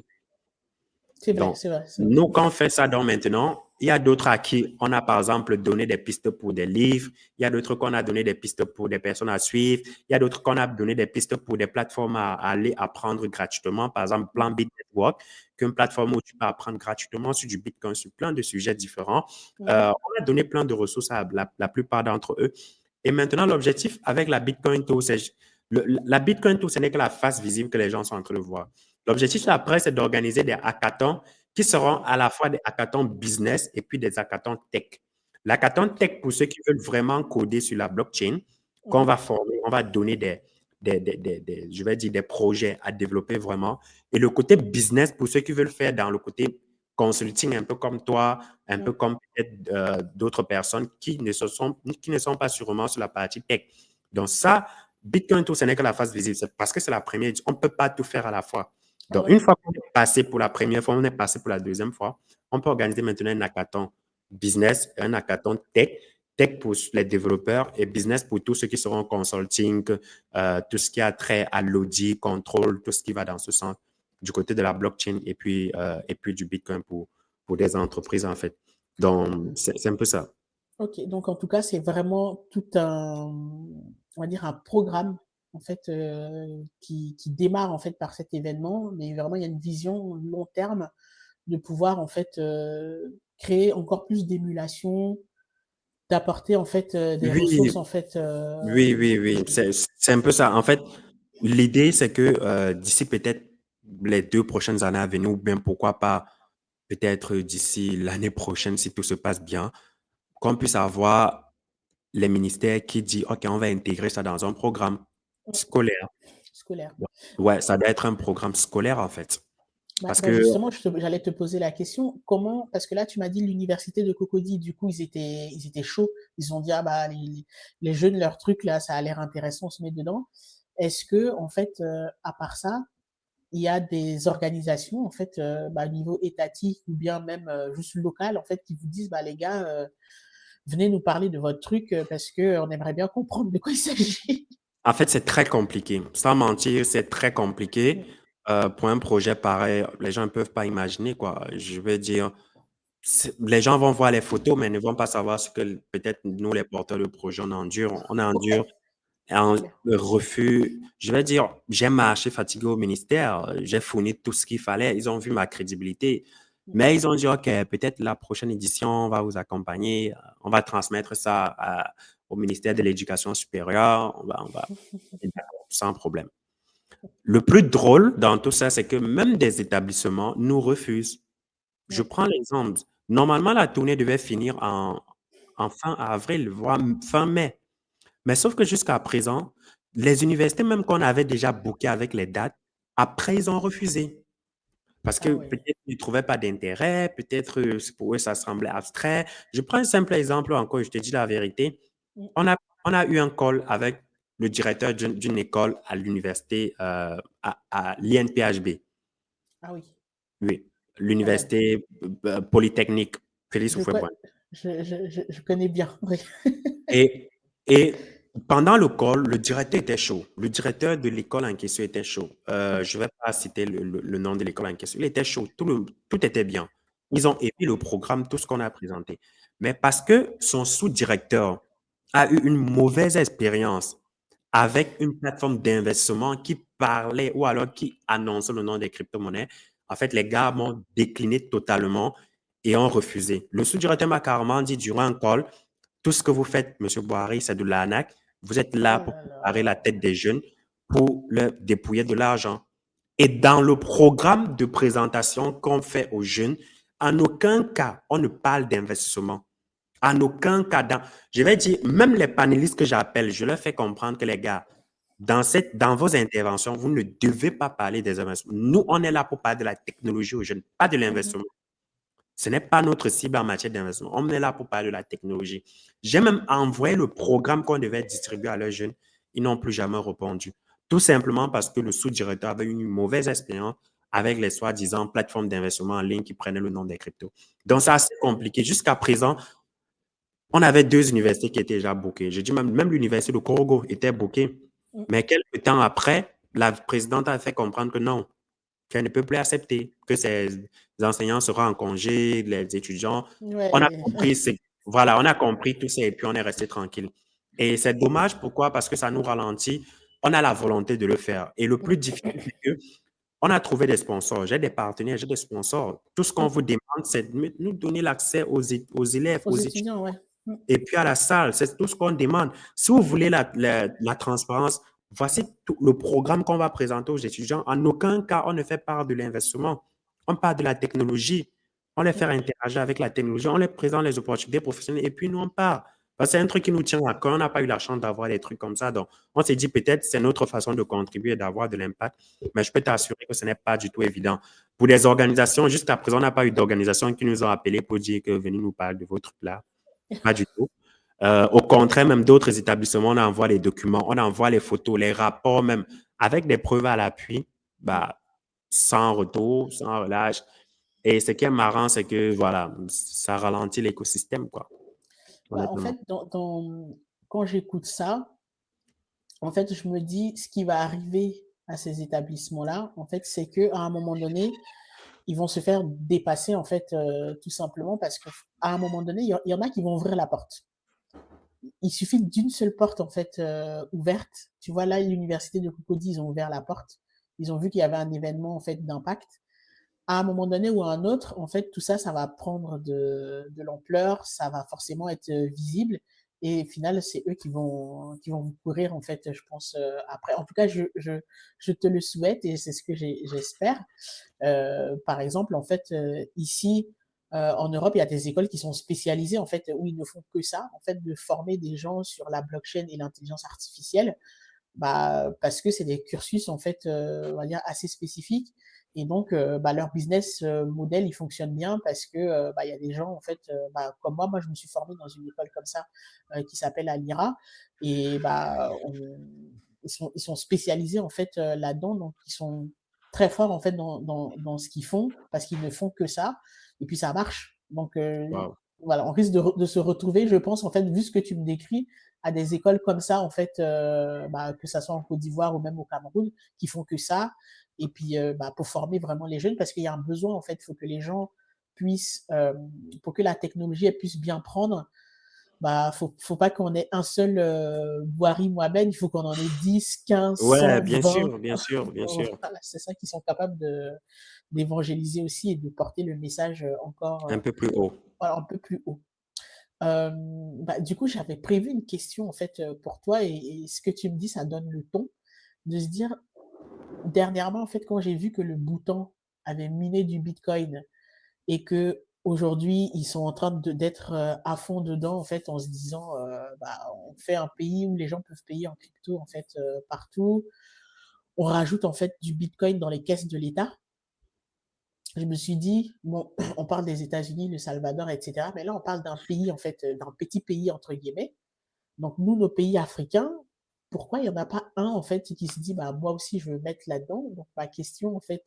C'est vrai, Donc, c'est vrai, c'est vrai. nous, quand on fait ça donc maintenant, il y a d'autres à qui on a par exemple donné des pistes pour des livres, il y a d'autres qu'on a donné des pistes pour des personnes à suivre, il y a d'autres qu'on a donné des pistes pour des plateformes à aller apprendre gratuitement, par exemple Mm, Plan Bit Network, qui est une plateforme où tu peux apprendre gratuitement sur du Bitcoin, sur plein de sujets différents. mm, On a donné plein de ressources à la plupart d'entre eux. Et maintenant, l'objectif avec la Bitcoin Tour, la Bitcoin Tour, ce n'est que la face visible que les gens sont en train de voir. L'objectif après, c'est d'organiser des hackathons qui seront à la fois des hackathons business et puis des hackathons tech. L'hackathon tech, pour ceux qui veulent vraiment coder sur la blockchain, qu'on mhm. va former, on va donner je vais dire, des projets à développer vraiment. Et le côté business, pour ceux qui veulent faire dans le côté consulting, un peu comme toi, un peu Mm. comme peut-être d'autres personnes qui ne sont pas sûrement sur la partie tech. Donc ça, Bitcoin, tout, ce n'est que la phase visible. C'est parce que c'est la première. On ne peut pas tout faire à la fois. Ah Donc, ouais. une fois qu'on est passé pour la première fois, on est passé pour la deuxième fois, on peut organiser maintenant un hackathon business et un hackathon tech. Tech pour les développeurs et business pour tous ceux qui seront en consulting, tout ce qui a trait à l'audit, contrôle, tout ce qui va dans ce sens du côté de la blockchain et puis du Bitcoin pour des entreprises, en fait. Donc, c'est un peu ça. OK, donc en tout cas, c'est vraiment tout un, on va dire un programme en fait, qui démarre en fait par cet événement, mais vraiment il y a une vision long terme de pouvoir en fait, créer encore plus d'émulation, d'apporter en fait, des Oui, ressources en fait, oui. C'est un peu ça. En fait, l'idée, c'est que d'ici peut-être les 2 prochaines années à venir, ou bien pourquoi pas peut-être d'ici l'année prochaine, si tout se passe bien, qu'on puisse avoir les ministères qui disent, OK, on va intégrer ça dans un programme scolaire. scolaires. Ouais, ça doit être un programme scolaire, en fait. Parce que, Justement, j'allais te poser la question, comment, parce que là, tu m'as dit l'université de Cocody, du coup, ils étaient chauds. Ils ont dit, ah bah, les jeunes, leur truc, là, ça a l'air intéressant, on se met dedans. Est-ce que, en fait, à part ça, il y a des organisations, en fait, au niveau étatique ou bien même juste local, en fait, qui vous disent, bah, les gars, venez nous parler de votre truc parce que on aimerait bien comprendre de quoi il s'agit. en fait, c'est très compliqué. Sans mentir, c'est très compliqué. Pour un projet pareil, les gens ne peuvent pas imaginer, quoi. Je veux dire, les gens vont voir les photos, mais ne vont pas savoir ce que peut-être nous, les porteurs de projet, on endure. On endure Ouais, c'est un clair. refus. Je vais dire, j'ai marché fatigué au ministère, j'ai fourni tout ce qu'il fallait. Ils ont vu ma crédibilité. Mais ils ont dit, OK, peut-être la prochaine édition, on va vous accompagner, on va transmettre ça au ministère de l'Éducation supérieure, on va, sans problème. Le plus drôle dans tout ça, c'est que même des établissements nous refusent. Je Ouais. prends l'exemple. Normalement, la tournée devait finir en fin avril, voire fin mai. Mais sauf que jusqu'à présent, les universités, même qu'on avait déjà booké avec les dates, après, ils ont refusé. Parce que Ah ouais. peut-être ils ne trouvaient pas d'intérêt, peut-être pour eux, ça semblait abstrait. Je prends un simple exemple encore, je te dis la vérité. Mm. On a eu un call avec le directeur d'une école à l'université, à l'INPHB. Ah oui, Oui, quand même. l'université polytechnique, Félix Je, co- Houphouët-Boigny. je connais bien. Oui. Et, et pendant le call, le directeur était chaud. Le directeur de l'école en question était chaud. Je ne vais pas citer le nom de l'école en question. Il était chaud. Tout était bien. Ils ont aimé le programme, tout ce qu'on a présenté. Mais parce que son sous-directeur a eu une mauvaise expérience avec une plateforme d'investissement qui parlait ou alors qui annonçait le nom des crypto-monnaies, en fait, les gars m'ont décliné totalement et ont refusé. Le sous-directeur m'a carrément dit durant un call, tout ce que vous faites, Monsieur Boiry, c'est de l'arnaque. Vous êtes là Oh pour là préparer la là. tête des jeunes, pour leur dépouiller de l'argent. Et dans le programme de présentation qu'on fait aux jeunes, en aucun cas, on ne parle d'investissement. En aucun cas, je vais dire, même les panélistes que j'appelle, je leur fais comprendre que les gars, dans vos interventions, vous ne devez pas parler des investissements. Nous, on est là pour parler de la technologie aux jeunes, pas de Mhm. l'investissement. Ce n'est pas notre cible en matière d'investissement. On est là pour parler de la technologie. J'ai même envoyé le programme qu'on devait distribuer à leurs jeunes. Ils n'ont plus jamais répondu. Tout simplement parce que le sous-directeur avait eu une mauvaise expérience avec les soi-disant plateformes d'investissement en ligne qui prenaient le nom des cryptos. Donc, c'est assez compliqué. Jusqu'à présent, on avait deux universités qui étaient déjà bookées. Je dis même l'université de Korogo était bookée. Mhm. Mais quelques temps après, la présidente a fait comprendre que non, qu'elle ne peut plus accepter que ses enseignants seront en congé, les étudiants. On a Ouais. compris, voilà, on a compris tout ça et puis on est resté tranquille. Et c'est dommage, pourquoi? Parce que ça nous ralentit. On a la volonté de le faire. Et le plus difficile, c'est que on a trouvé des sponsors. J'ai des partenaires, j'ai des sponsors. Tout ce qu'on vous demande, c'est de nous donner l'accès aux élèves, Aux aux étudiants étudiants, ouais. Mhm. et puis à la salle. C'est tout ce qu'on demande. Si vous voulez la transparence, voici tout le programme qu'on va présenter aux étudiants. En aucun cas, on ne fait part de l'investissement. On parle de la technologie. On les fait interagir avec la technologie. On les présente les opportunités professionnelles et puis nous, on part. Parce que c'est un truc qui nous tient à cœur. On n'a pas eu la chance d'avoir des trucs comme ça. Donc, on s'est dit peut-être c'est notre façon de contribuer, d'avoir de l'impact. Mais je peux t'assurer que ce n'est pas du tout évident. Pour des organisations, jusqu'à présent, on n'a pas eu d'organisation qui nous ont appelés pour dire que venez nous parler de vos trucs là. Pas du tout. Au contraire, même d'autres établissements, on envoie les documents, on envoie les photos, les rapports même, avec des preuves à l'appui, bah, sans retour, sans relâche. Et ce qui est marrant, c'est que, voilà, ça ralentit l'écosystème, quoi, Bah, en honnêtement. fait, quand j'écoute ça, en fait, je me dis ce qui va arriver à ces établissements-là, en fait, c'est que à un moment donné, ils vont se faire dépasser, en fait, tout simplement parce qu'à un moment donné, il y en a qui vont ouvrir la porte. Il suffit d'une seule porte, en fait, ouverte. Tu vois, là, l'université de Cocody, ils ont ouvert la porte. Ils ont vu qu'il y avait un événement, en fait, d'impact. À un moment donné ou à un autre, en fait, tout ça, ça va prendre de l'ampleur, ça va forcément être visible. Et au final, c'est eux qui vont vous courir, en fait, je pense, après. En tout cas, je te le souhaite et c'est ce que j'espère. Par exemple, en fait, ici, en Europe, il y a des écoles qui sont spécialisées, en fait, où ils ne font que ça, en fait, de former des gens sur la blockchain et l'intelligence artificielle. Bah, parce que c'est des cursus en fait, on va dire assez spécifiques et donc bah, leur business, model, il fonctionne bien parce que, bah, il y a des gens en fait, bah, comme moi je me suis formé dans une école comme ça, qui s'appelle Alira et bah, on ils sont spécialisés en fait, là-dedans, donc ils sont très forts en fait dans ce qu'ils font parce qu'ils ne font que ça et puis ça marche. Donc Wow. voilà, on risque de se retrouver, je pense, en fait, vu ce que tu me décris, à des écoles comme ça, en fait, bah, que ça soit en Côte d'Ivoire ou même au Cameroun, qui font que ça. Et puis, bah, pour former vraiment les jeunes, parce qu'il y a un besoin, en fait, il faut que les gens puissent, pour que la technologie elle puisse bien prendre, bah, faut pas qu'on ait un seul Boiry Mohamed, il faut qu'on en ait 10, 15, Ouais, 100, bien 20. sûr, bien sûr, bien sûr. Voilà, c'est ça qui sont capables d'évangéliser aussi et de porter le message encore Un peu plus haut. voilà, un peu plus haut. Bah, du coup, j'avais prévu une question en fait, pour toi et ce que tu me dis, ça donne le ton de se dire dernièrement, en fait, quand j'ai vu que le Bhoutan avait miné du bitcoin et qu'aujourd'hui, ils sont en train d'être, à fond dedans, en fait, en se disant, bah, on fait un pays où les gens peuvent payer en crypto, en fait, partout. On rajoute, en fait, du bitcoin dans les caisses de l'État. Je me suis dit, bon, on parle des États-Unis, le Salvador, et cetera, mais là, on parle d'un pays, en fait, d'un petit pays, entre guillemets. Donc nous, nos pays africains, pourquoi il y en a pas un en fait qui se dit bah moi aussi je veux mettre là-dedans. Donc ma question en fait,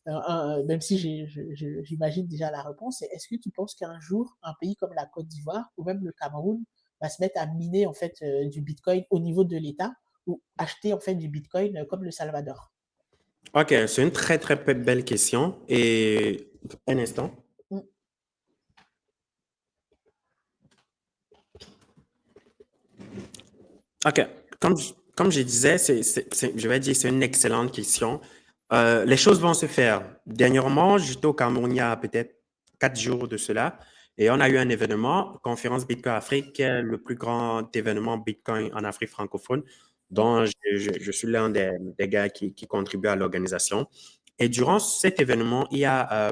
même si j'imagine déjà la réponse, c'est est-ce que tu penses qu'un jour un pays comme la Côte d'Ivoire ou même le Cameroun va se mettre à miner en fait du Bitcoin au niveau de l'État ou acheter en fait du Bitcoin comme le Salvador? OK, c'est une très, très belle question. Et un instant. Mm, OK. Comme je disais, je vais dire, c'est une excellente question. Les choses vont se faire. Dernièrement, j'étais au Cameroun il y a peut-être 4 jours de cela. Et on a eu un événement, Conférence Bitcoin Afrique, qui est le plus grand événement Bitcoin en Afrique francophone, dont je suis l'un des gars qui contribue à l'organisation. Et durant cet événement, il y a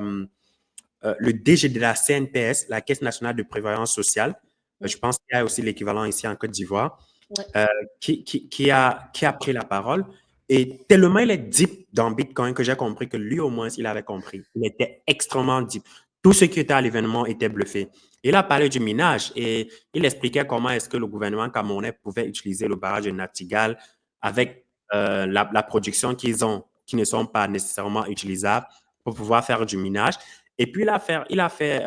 le DG de la CNPS, la Caisse nationale de prévoyance sociale. Je pense qu'il y a aussi l'équivalent ici en Côte d'Ivoire, Ouais. euh, qui a pris la parole. Et tellement il est deep dans Bitcoin que j'ai compris que lui, au moins, il avait compris. Il était extrêmement deep. Tous ceux qui étaient à l'événement étaient bluffés. Il a parlé du minage et il expliquait comment est-ce que le gouvernement camerounais pouvait utiliser le barrage de Nachtigal avec la production qu'ils ont, qui ne sont pas nécessairement utilisables pour pouvoir faire du minage. Et puis, il a fait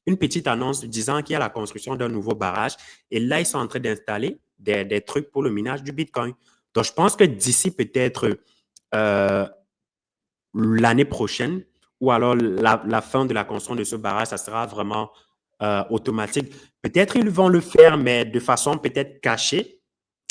une petite annonce disant qu'il y a la construction d'un nouveau barrage. Et là, ils sont en train d'installer des trucs pour le minage du Bitcoin. Donc, je pense que d'ici peut-être euh, l'année prochaine ou alors la fin de la construction de ce barrage, ça sera vraiment automatique. Peut-être ils vont le faire, mais de façon peut-être cachée,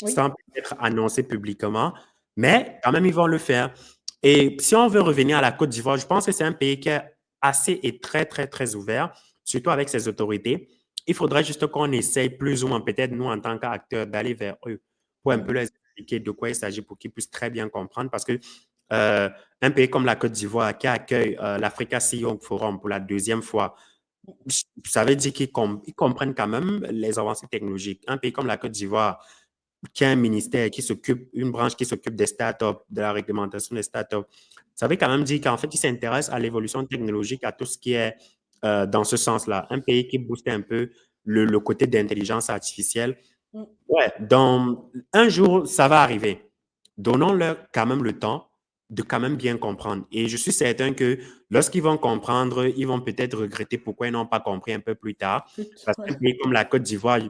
Oui. sans peut-être annoncer publiquement, mais quand même, ils vont le faire. Et si on veut revenir à la Côte d'Ivoire, je pense que c'est un pays qui est assez et très, très, très ouvert, surtout avec ses autorités. Il faudrait juste qu'on essaye plus ou moins, peut-être nous, en tant qu'acteurs, d'aller vers eux pour un peu Mhm. leur expliquer de quoi il s'agit pour qu'ils puissent très bien comprendre. Parce que euh, un pays comme la Côte d'Ivoire qui accueille l'Africa CEO Forum pour la deuxième fois, ça veut dire qu'ils comprennent quand même les avancées technologiques. Un pays comme la Côte d'Ivoire, qui a un ministère qui s'occupe, une branche qui s'occupe des startups, de la réglementation des startups, ça veut quand même dire qu'en fait, il s'intéresse à l'évolution technologique, à tout ce qui est dans ce sens-là. Un pays qui booste un peu le côté d'intelligence artificielle. Mm. Ouais, dans un jour, ça va arriver. Donnons-leur quand même le temps de quand même bien comprendre. Et je suis certain que lorsqu'ils vont comprendre, ils vont peut-être regretter pourquoi ils n'ont pas compris un peu plus tard. Parce qu'un Ouais. pays comme la Côte d'Ivoire,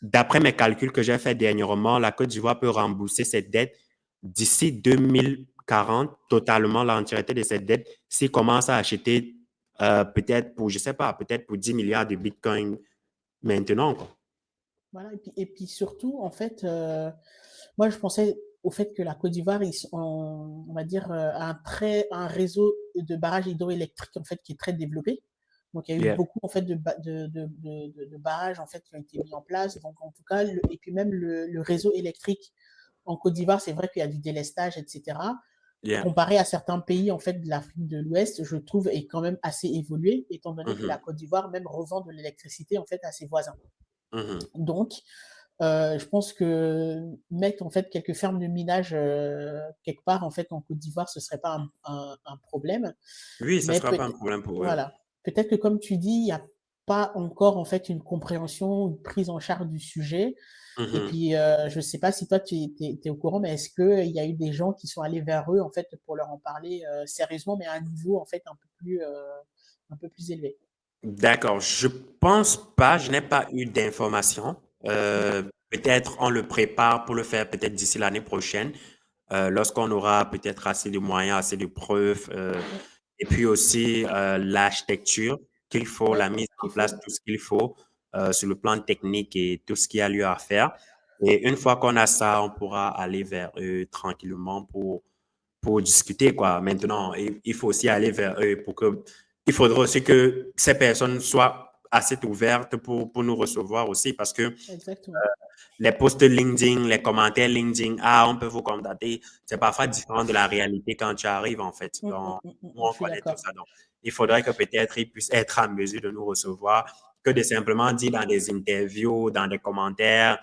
d'après mes calculs que j'ai fait dernièrement, la Côte d'Ivoire peut rembourser ses dettes d'ici 2040, totalement l'entièreté de ses dettes, s'il commence à acheter peut-être pour, je sais pas, peut-être pour 10 milliards de Bitcoin maintenant, quoi. Voilà, et puis surtout, en fait, moi je pensais au fait que la Côte d'Ivoire, on va dire, a un réseau de barrages hydroélectriques en fait qui est très développé. Donc il y a eu Yeah. beaucoup en fait de barrages en fait qui ont été mis en place. Donc en tout cas, et puis même le réseau électrique en Côte d'Ivoire, c'est vrai qu'il y a du délestage, etc. Yeah. Comparé à certains pays en fait de l'Afrique de l'Ouest, je trouve est quand même assez évolué, étant donné que la Mhm. Côte d'Ivoire même revend de l'électricité en fait à ses voisins. Mhm. Donc, je pense que mettre en fait quelques fermes de minage quelque part en fait en Côte d'Ivoire, ce serait pas un problème. Oui, ça ne Mais sera peut pas un problème pour eux. voilà, peut-être que comme tu dis, il n'y a pas encore en fait une compréhension, une prise en charge du sujet. Et Mhm. puis, je ne sais pas si toi tu es au courant, mais est-ce qu'il y a eu des gens qui sont allés vers eux en fait pour leur en parler sérieusement, mais à un niveau en fait un peu plus élevé? D'accord. Je pense pas, je n'ai pas eu d'informations. Ok. Peut-être on le prépare pour le faire peut-être d'ici l'année prochaine, lorsqu'on aura peut-être assez de moyens, assez de preuves, Mm. et puis aussi l'architecture qu'il faut, Ouais, la mise en qu'il place, faut. tout ce qu'il faut sur le plan technique et tout ce qu'il y a lieu à faire. Et une fois qu'on a ça, on pourra aller vers eux tranquillement pour discuter, quoi. Maintenant, il faut aussi aller vers eux pour que, il faudra aussi que ces personnes soient assez ouvertes pour nous recevoir aussi parce que Exactement. les posts LinkedIn, les commentaires LinkedIn, ah, on peut vous contacter, c'est parfois différent de la réalité quand tu arrives, en fait. Donc, nous, Je on suis connaît tout d'accord. ça. Donc, il faudrait que peut-être ils puissent être en mesure de nous recevoir que de simplement dire dans des interviews, dans des commentaires,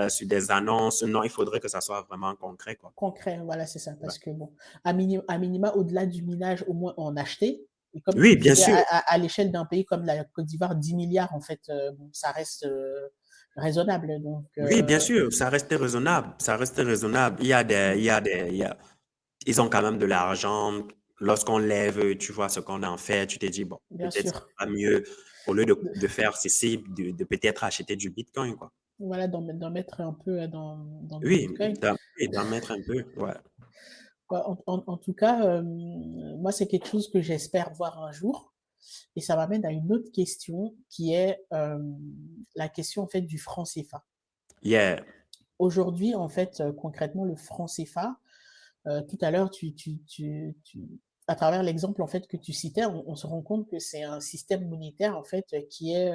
sur des annonces. Non, il faudrait que ça soit vraiment concret, quoi. Concret, voilà, c'est ça. Ouais. Parce que bon, à minima, au-delà du minage, au moins en acheter. Et comme tu Oui, bien disais, sûr. à l'échelle d'un pays comme la Côte d'Ivoire, 10 milliards, en fait, bon, ça reste raisonnable. Donc, Oui, bien sûr, ça reste raisonnable. Ça reste raisonnable. Ils ont quand même de l'argent. Lorsqu'on lève, tu vois ce qu'on en fait, tu te dis, bon, bien peut-être sûr, pas mieux, au lieu de faire ceci, de peut-être acheter du Bitcoin, quoi. voilà, d'en mettre un peu dans du Oui, Bitcoin. d'en mettre un peu, ouais. Ouais, en tout cas, moi, c'est quelque chose que j'espère voir un jour. Et ça m'amène à une autre question qui est la question en fait du franc CFA. Yeah. Aujourd'hui, en fait, concrètement, le franc CFA, tout à l'heure, à travers l'exemple en fait que tu citais, on se rend compte que c'est un système monétaire en fait qui est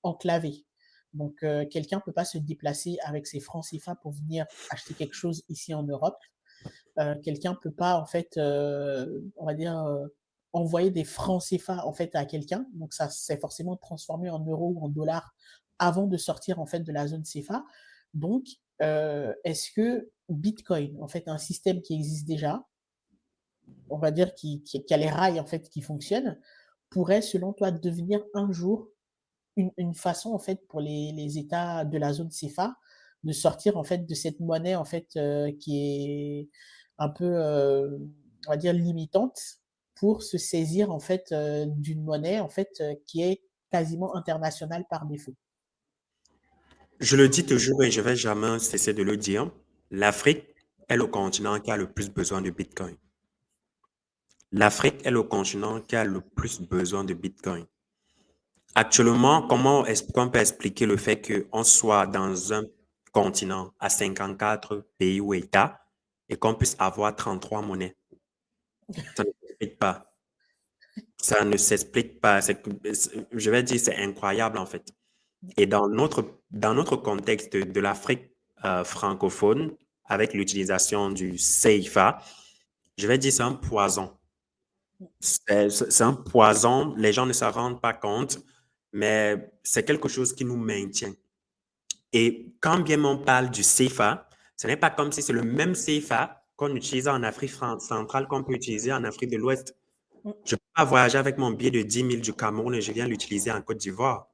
enclavé. Donc quelqu'un peut pas se déplacer avec ses francs CFA pour venir acheter quelque chose ici en Europe. Quelqu'un peut pas en fait, on va dire, envoyer des francs CFA en fait à quelqu'un. Donc ça, c'est forcément transformé en euros ou en dollars avant de sortir en fait de la zone CFA. Donc, est-ce que Bitcoin, en fait, un système qui existe déjà, on va dire qui a les rails en fait qui fonctionnent, pourrait selon toi devenir un jour une façon en fait pour les États de la zone CFA de sortir en fait de cette monnaie en fait qui est un peu, on va dire limitante pour se saisir en fait d'une monnaie en fait qui est quasiment internationale par défaut. Je le dis toujours et je vais jamais cesser de le dire. L'Afrique est le continent qui a le plus besoin de Bitcoin. L'Afrique est le continent qui a le plus besoin de Bitcoin. Actuellement, comment est-ce qu'on peut expliquer le fait qu'on soit dans un continent à 54 pays ou États et qu'on puisse avoir 33 monnaies? Ça ne s'explique pas. Ça ne s'explique pas. Je vais dire, c'est incroyable en fait. Et dans notre contexte de l'Afrique francophone, avec l'utilisation du CFA, je vais dire c'est un poison. C'est un poison, les gens ne s'en rendent pas compte, mais c'est quelque chose qui nous maintient. Et quand bien on parle du CFA, ce n'est pas comme si c'est le même CFA qu'on utilise en Afrique centrale qu'on peut utiliser en Afrique de l'Ouest. Je ne peux pas voyager avec mon billet de 10 000 du Cameroun et je viens l'utiliser en Côte d'Ivoire.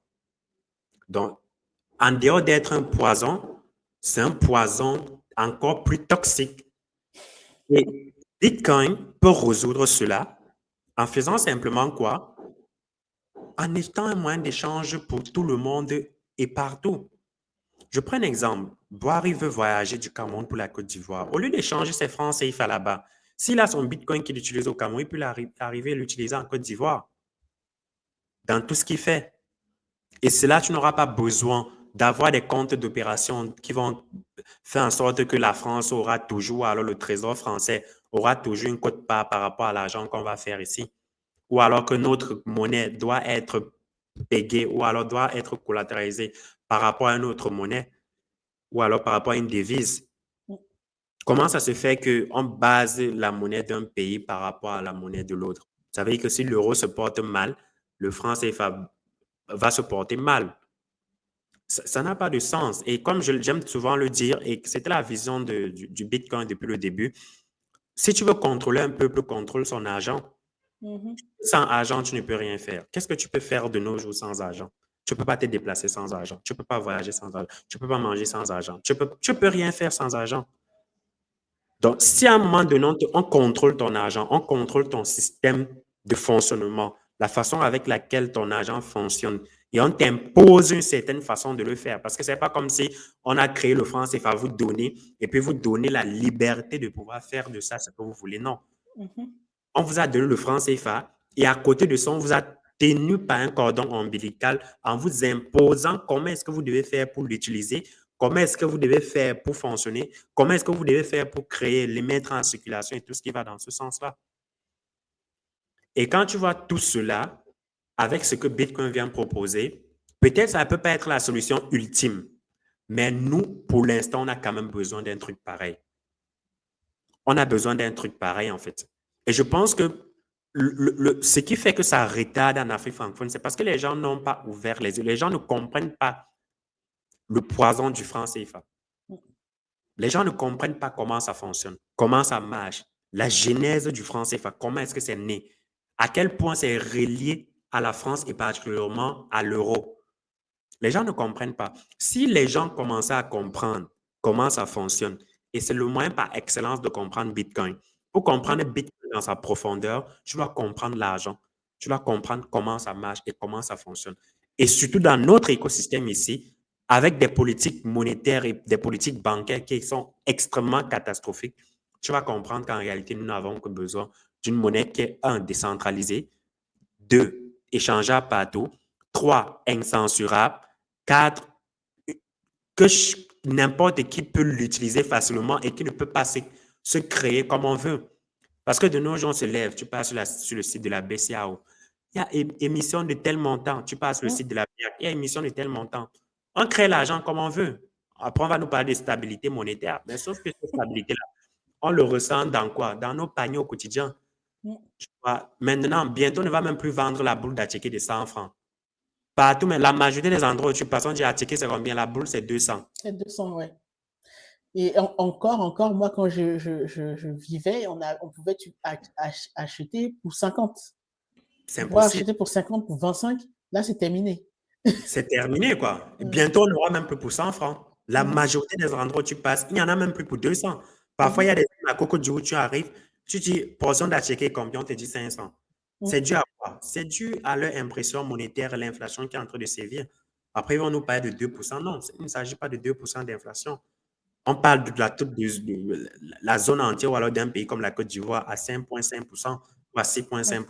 Donc, en dehors d'être un poison, c'est un poison encore plus toxique. Et Bitcoin peut résoudre cela en faisant simplement quoi? En étant un moyen d'échange pour tout le monde et partout. Je prends un exemple. Boari veut voyager du Cameroun pour la Côte d'Ivoire. Au lieu d'échanger ses francs CFA là-bas, s'il a son Bitcoin qu'il utilise au Cameroun, il peut arriver à l'utiliser en Côte d'Ivoire dans tout ce qu'il fait. Et cela, tu n'auras pas besoin d'avoir des comptes d'opération qui vont faire en sorte que la France aura toujours, alors le Trésor français aura toujours une quote-part par rapport à l'argent qu'on va faire ici. Ou alors que notre monnaie doit être payée ou alors doit être collatéralisée par rapport à une autre monnaie ou alors par rapport à une devise. Comment ça se fait qu'on base la monnaie d'un pays par rapport à la monnaie de l'autre? Ça veut dire que si l'euro se porte mal, le franc CFA va se porter mal. Ça n'a pas de sens. Et comme j'aime souvent le dire, et c'était la vision du Bitcoin depuis le début, si tu veux contrôler un peuple, contrôle son argent. Mhm. Sans argent, tu ne peux rien faire. Qu'est-ce que tu peux faire de nos jours sans argent? Tu ne peux pas te déplacer sans argent. Tu ne peux pas voyager sans argent. Tu ne peux pas manger sans argent. Tu peux rien faire sans argent. Donc, si à un moment donné, on contrôle ton argent, on contrôle ton système de fonctionnement, la façon avec laquelle ton argent fonctionne, et on t'impose une certaine façon de le faire. Parce que ce n'est pas comme si on a créé le franc CFA, vous donner, et puis vous donner la liberté de pouvoir faire de ça ce que vous voulez. Non. Mhm. On vous a donné le franc CFA, et à côté de ça, on vous a tenu par un cordon ombilical en vous imposant comment est-ce que vous devez faire pour l'utiliser, comment est-ce que vous devez faire pour fonctionner, comment est-ce que vous devez faire pour créer, les mettre en circulation et tout ce qui va dans ce sens-là. Et quand tu vois tout cela, avec ce que Bitcoin vient proposer, peut-être ça ne peut pas être la solution ultime, mais nous, pour l'instant, on a quand même besoin d'un truc pareil. On a besoin d'un truc pareil, en fait. Et je pense que ce qui fait que ça retarde en Afrique francophone, c'est parce que les gens n'ont pas ouvert les yeux. Les gens ne comprennent pas le poison du franc CFA. Les gens ne comprennent pas comment ça fonctionne, comment ça marche, la genèse du franc CFA, comment est-ce que c'est né, à quel point c'est relié à la France et particulièrement à l'euro. Les gens ne comprennent pas. Si les gens commençaient à comprendre comment ça fonctionne, et c'est le moyen par excellence de comprendre Bitcoin. Pour comprendre Bitcoin dans sa profondeur, tu dois comprendre l'argent. Tu dois comprendre comment ça marche et comment ça fonctionne. Et surtout dans notre écosystème ici, avec des politiques monétaires et des politiques bancaires qui sont extrêmement catastrophiques, tu vas comprendre qu'en réalité, nous n'avons que besoin d'une monnaie qui est, un, décentralisée, deux, échangeable partout, trois, incensurable, quatre, que n'importe qui peut l'utiliser facilement et qui ne peut pas se créer comme on veut. Parce que de nos jours, on se lève, tu passes sur le site de la BCAO. Il y a émission de tel montant. Tu passes sur le Mmh, site de la BIAC. Il y a émission de tel montant. On crée l'argent comme on veut. Après, on va nous parler de stabilité monétaire. Mais sauf que cette stabilité-là, on le ressent dans quoi? Dans nos paniers au quotidien. mmh. Tu vois, maintenant, bientôt, on ne va même plus vendre la boule d'attiqué de 100 francs. Partout, mais la majorité des endroits où tu passes, on dit attiqué, c'est combien? La boule, c'est 200. C'est 200, ouais. Et encore, moi, quand je vivais, on pouvait acheter pour 50. C'est On pouvait impossible. acheter pour 50, pour 25. Là, c'est terminé. C'est terminé, quoi. Et Mmh, bientôt, on n'aura même plus pour 100 francs. La mmh, majorité des endroits où tu passes, il n'y en a même plus pour 200. Parfois, il y mmh, a des à Coco du où tu arrives, tu dis portion d'attiqué combien? On te dit 500. mmh. C'est dû à quoi? C'est dû à leur impression monétaire, l'inflation qui est en train de sévir. Après, ils vont nous parler de 2%. Non, il ne s'agit pas de 2% d'inflation. On parle de la zone entière ou alors d'un pays comme la Côte d'Ivoire à 5,5% ou à Ouais. 6,5%.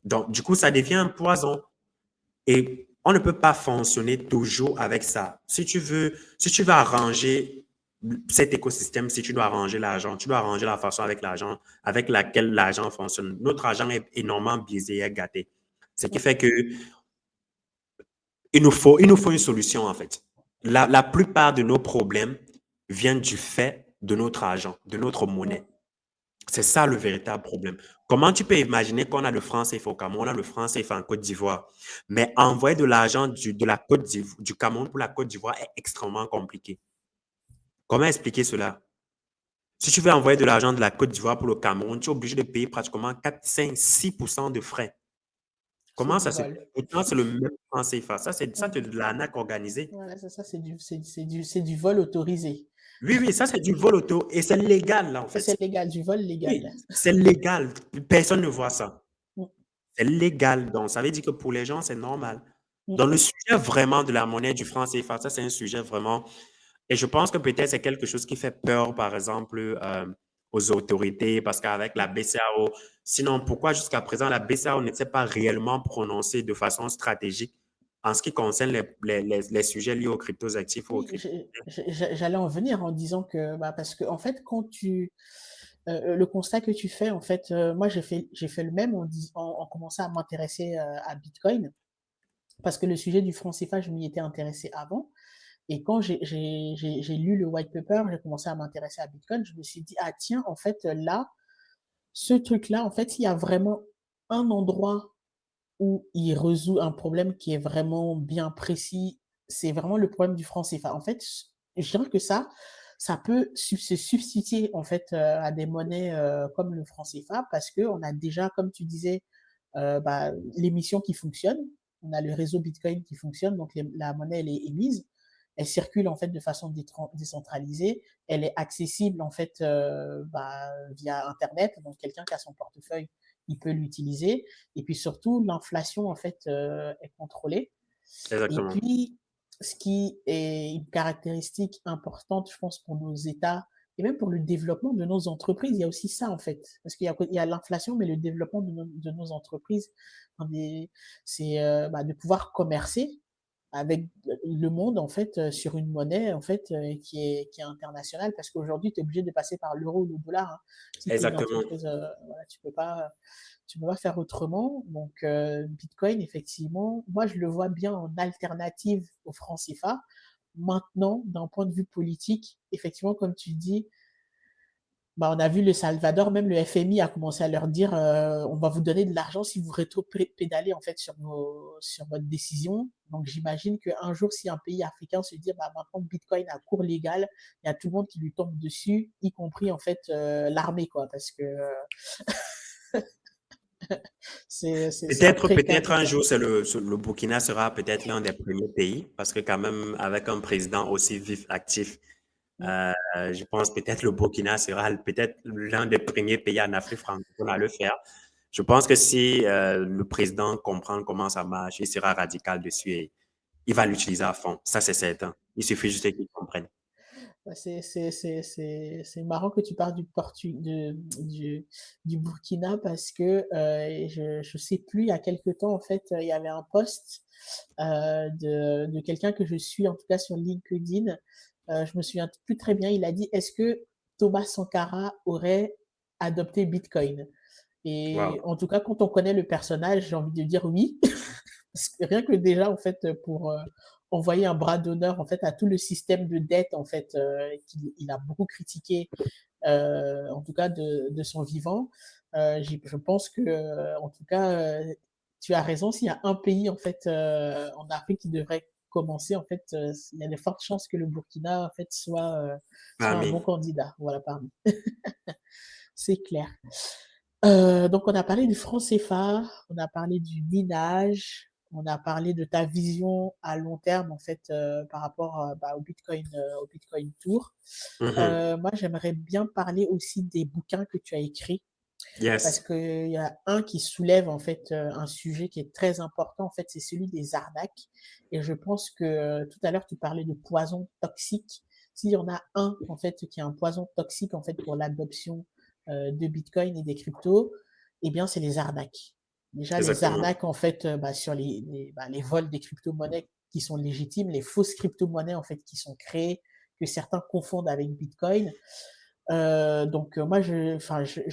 Donc, du coup, ça devient un poison. Et on ne peut pas fonctionner toujours avec ça. Si tu veux arranger cet écosystème, si tu dois arranger l'argent, tu dois arranger la façon avec l'argent, avec laquelle l'argent fonctionne. Notre argent est énormément biaisé et gâté. Ce qui fait que il nous faut une solution, en fait. La plupart de nos problèmes viennent du fait de notre argent, de notre Mmh. monnaie. C'est ça le véritable problème. Comment tu peux imaginer qu'on a le franc CFA au Cameroun, on a le franc CFA en Côte d'Ivoire, mais envoyer de l'argent de la Côte d'Ivoire, du Cameroun pour la Côte d'Ivoire est extrêmement compliqué. Comment expliquer cela? Si tu veux envoyer de l'argent de la Côte d'Ivoire pour le Cameroun, tu es obligé de payer pratiquement 4, 5, 6% de frais. C'est Comment du ça se vol. fait? Pourtant, c'est le même franc CFA. Ça, Mmh. c'est de l'arnaque organisée. Voilà, c'est ça, c'est du vol autorisé. Oui, oui, ça, c'est du vol auto et c'est légal, là, en Ça, c'est fait. légal, du vol légal. Oui, c'est légal. Personne ne voit ça. Mmh, C'est légal. Donc, ça veut dire que pour les gens, c'est normal. mmh. Donc, le sujet vraiment de la monnaie du franc CFA, ça, c'est un sujet vraiment. Et je pense que peut-être c'est quelque chose qui fait peur, par exemple, aux autorités, parce qu'avec la BCAO, sinon, pourquoi jusqu'à présent la BCAO ne s'est pas réellement prononcée de façon stratégique en ce qui concerne les sujets liés aux cryptoactifs ou aux Oui, cryptos? j'allais en venir en disant que, bah, parce que en fait, le constat que tu fais, en fait, moi, j'ai fait le même en commençant à m'intéresser, à Bitcoin, parce que le sujet du franc CFA, je m'y étais intéressé avant. Et quand j'ai lu le white paper, j'ai commencé à m'intéresser à Bitcoin, je me suis dit: «Ah tiens, en fait, là, ce truc-là, en fait, il y a vraiment un endroit où il résout un problème qui est vraiment bien précis, c'est vraiment le problème du franc CFA. En fait, je dirais que ça peut se substituer en fait, à des monnaies, comme le franc CFA parce qu'on a déjà, comme tu disais, bah, l'émission qui fonctionne. On a le réseau Bitcoin qui fonctionne, donc la monnaie, elle est émise. Elle circule en fait de façon décentralisée. Elle est accessible en fait, bah, via internet. Donc quelqu'un qui a son portefeuille, il peut l'utiliser. Et puis surtout, l'inflation en fait, est contrôlée. Et Exactement. puis, ce qui est une caractéristique importante, je pense, pour nos États et même pour le développement de nos entreprises, il y a aussi ça, en fait. Parce il y a l'inflation, mais le développement de nos entreprises, c'est bah, de pouvoir commercer avec le monde, en fait, sur une monnaie, en fait, qui est internationale. Parce qu'aujourd'hui, tu es obligé de passer par l'euro ou le dollar, hein. Si tu es une Exactement. entreprise, voilà, tu peux pas faire autrement. Donc, Bitcoin, effectivement, moi, je le vois bien en alternative au franc CFA. Maintenant, d'un point de vue politique, effectivement, comme tu dis, bah, on a vu le Salvador, même le FMI a commencé à leur dire, on va vous donner de l'argent si vous rétro-pédalez en fait sur votre décision. Donc j'imagine qu'un jour, si un pays africain se dit, bah, maintenant Bitcoin a cours légal, il y a tout le monde qui lui tombe dessus, y compris en fait l'armée, quoi, parce que c'est un Peut-être précaré, un quoi. jour, le Burkina sera peut-être l'un des premiers pays, parce que quand même, avec un président aussi vif, actif, Mm. euh, je pense peut-être le Burkina sera peut-être l'un des premiers pays en Afrique francophone à le faire. Je pense que si le président comprend comment ça marche, il sera radical dessus et il va l'utiliser à fond. Ça, c'est certain. Il suffit juste qu'il comprenne. Bah, c'est marrant que tu parles du Burkina parce que je sais plus, il y a quelque temps, en fait, il y avait un post de quelqu'un que je suis, en tout cas sur LinkedIn. Je me souviens plus très bien. Il a dit: est-ce que Thomas Sankara aurait adopter Bitcoin. Wow. Et en tout cas, quand on connaît le personnage, j'ai envie de dire oui. Parce que rien que déjà, en fait, pour envoyer un bras d'honneur en fait, à tout le système de dette en fait, qu'il il a beaucoup critiqué, en tout cas de son vivant, je pense que, en tout cas, tu as raison, s'il y a un pays en fait, en Afrique qui devrait commencer en fait, il y a de fortes chances que le Burkina en fait soit un bon Amen. candidat. Voilà, pardon. C'est clair. Donc on a parlé du franc CFA, on a parlé du minage, on a parlé de ta vision à long terme en fait, par rapport, bah, au Bitcoin Tour. Mhm. Moi j'aimerais bien parler aussi des bouquins que tu as écrits parce Yes. qu'il y a un qui soulève en fait, un sujet qui est très important en fait, c'est celui des arnaques et je pense que, tout à l'heure tu parlais de poison toxique. S'il y en a un en fait qui est un poison toxique en fait pour l'adoption, de Bitcoin et des cryptos, eh bien c'est les arnaques. Déjà les Exactement. arnaques en fait, bah, sur les vols des crypto-monnaies qui sont légitimes, les fausses crypto-monnaies en fait qui sont créées, que certains confondent avec Bitcoin. Donc moi j'ai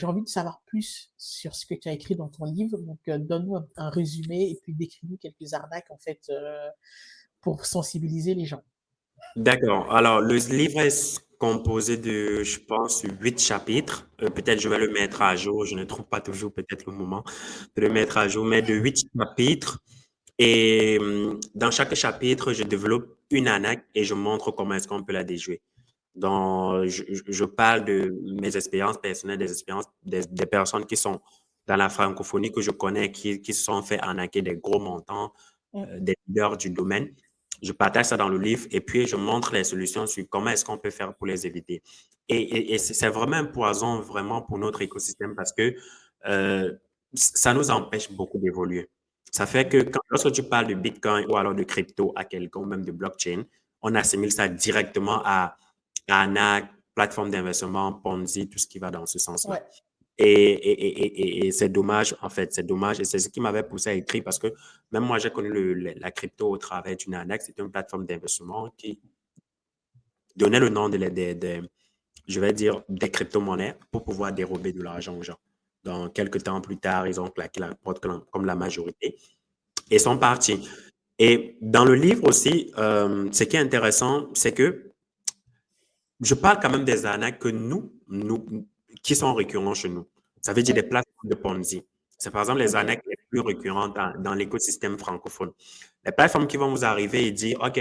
envie de savoir plus sur ce que tu as écrit dans ton livre, donc donne-nous un résumé et puis décris-nous quelques arnaques en fait, pour sensibiliser les gens. D'accord. Alors, le livre est composé de, je pense, 8 chapitres. Peut-être je vais le mettre à jour. Je ne trouve pas toujours peut-être le moment de le mettre à jour, mais de 8 chapitres. Et dans chaque chapitre, je développe une arnaque et je montre comment est-ce qu'on peut la déjouer. Donc, je parle de mes expériences personnelles, des expériences des personnes qui sont dans la francophonie que je connais, qui se sont fait arnaquer des gros montants, Mmh, des leaders du domaine. Je partage ça dans le livre et puis je montre les solutions sur comment est-ce qu'on peut faire pour les éviter. Et c'est vraiment un poison vraiment pour notre écosystème parce que euh, ça nous empêche beaucoup d'évoluer. Ça fait que lorsque tu parles de Bitcoin ou alors de crypto à quelqu'un, ou même de blockchain, on assimile ça directement à arnaque, plateforme d'investissement, Ponzi, tout ce qui va dans ce sens-là. ouais. Et c'est dommage, en fait, c'est dommage. Et c'est ce qui m'avait poussé à écrire parce que même moi, j'ai connu la crypto au travers d'une arnaque. C'était une plateforme d'investissement qui donnait le nom je vais dire, des crypto-monnaies pour pouvoir dérober de l'argent aux gens. Donc, quelques temps plus tard, ils ont claqué la porte comme la majorité et sont partis. Et dans le livre aussi, ce qui est intéressant, c'est que je parle quand même des arnaques que qui sont récurrents chez nous. Ça veut dire Mmh, des plateformes de Ponzi. C'est par exemple les OK. arnaques les plus récurrentes dans l'écosystème francophone. Les plateformes qui vont vous arriver et dire, OK,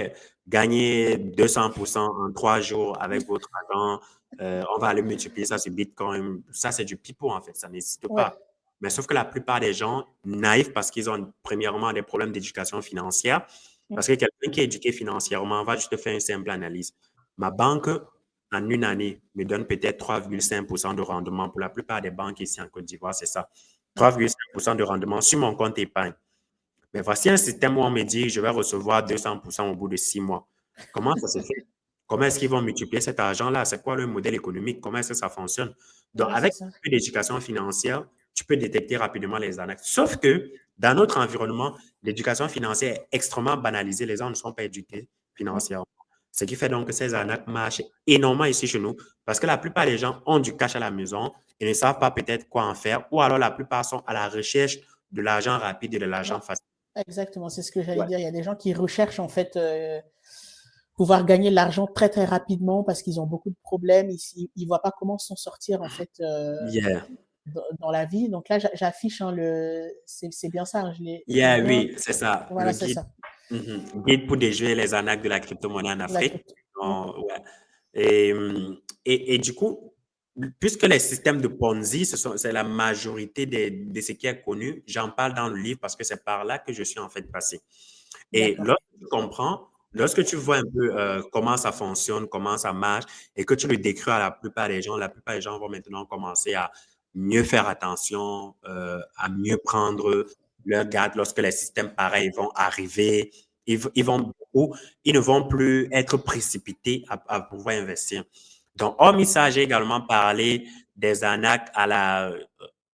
gagnez 200% en 3 jours avec votre argent, on va aller multiplier ça sur Bitcoin. Ça, c'est du pipeau, en fait. Ça n'existe Ouais. pas. Mais sauf que la plupart des gens, naïfs parce qu'ils ont premièrement des problèmes d'éducation financière, Mmh, parce que quelqu'un qui est éduqué financièrement va juste faire une simple analyse. Ma banque en une année, me donne peut-être 3,5% de rendement. Pour la plupart des banques ici en Côte d'Ivoire, c'est ça. mmh, 3,5% de rendement sur mon compte épargne. Mais voici un système où on me dit je vais recevoir 200% au bout de 6 mois. Comment ça se fait? Comment est-ce qu'ils vont multiplier cet argent-là? C'est quoi le modèle économique? Comment est-ce que ça fonctionne? Donc, ouais, c'est avec ça. un peu d'éducation financière, tu peux détecter rapidement les arnaques. Sauf que dans notre environnement, l'éducation financière est extrêmement banalisée. Les gens ne sont pas éduqués Mmh, financièrement. Ce qui fait donc que ces arnaques marchent énormément ici chez nous parce que la plupart des gens ont du cash à la maison et ne savent pas peut-être quoi en faire ou alors la plupart sont à la recherche de l'argent rapide et de ouais, l'argent facile. exactement, c'est ce que j'allais Ouais. dire. Il y a des gens qui recherchent en fait, pouvoir gagner de l'argent très, très rapidement parce qu'ils ont beaucoup de problèmes. Ils voient pas comment s'en sortir en fait, Yeah. dans la vie. Donc là, j'affiche, hein, c'est bien ça, hein, je l'ai Yeah, bien. oui, c'est ça. Le Voilà, c'est guide. ça. Guide pour déjouer les arnaques de la crypto-monnaie en La Afrique. crypto. Mmh, Donc, ouais. Et, et du coup, puisque les systèmes de Ponzi, c'est la majorité de ce qui est connu, j'en parle dans le livre parce que c'est par là que je suis en fait passé. Et d'accord. lorsque tu comprends, lorsque tu vois un peu comment ça fonctionne, comment ça marche, et que tu le décris à la plupart des gens vont maintenant commencer à mieux faire attention, à mieux prendre leur garde lorsque les systèmes pareils vont arriver. Ils vont beaucoup, ils ne vont plus être précipités à pouvoir investir. Donc, hormis ça, j'ai également parlé des arnaques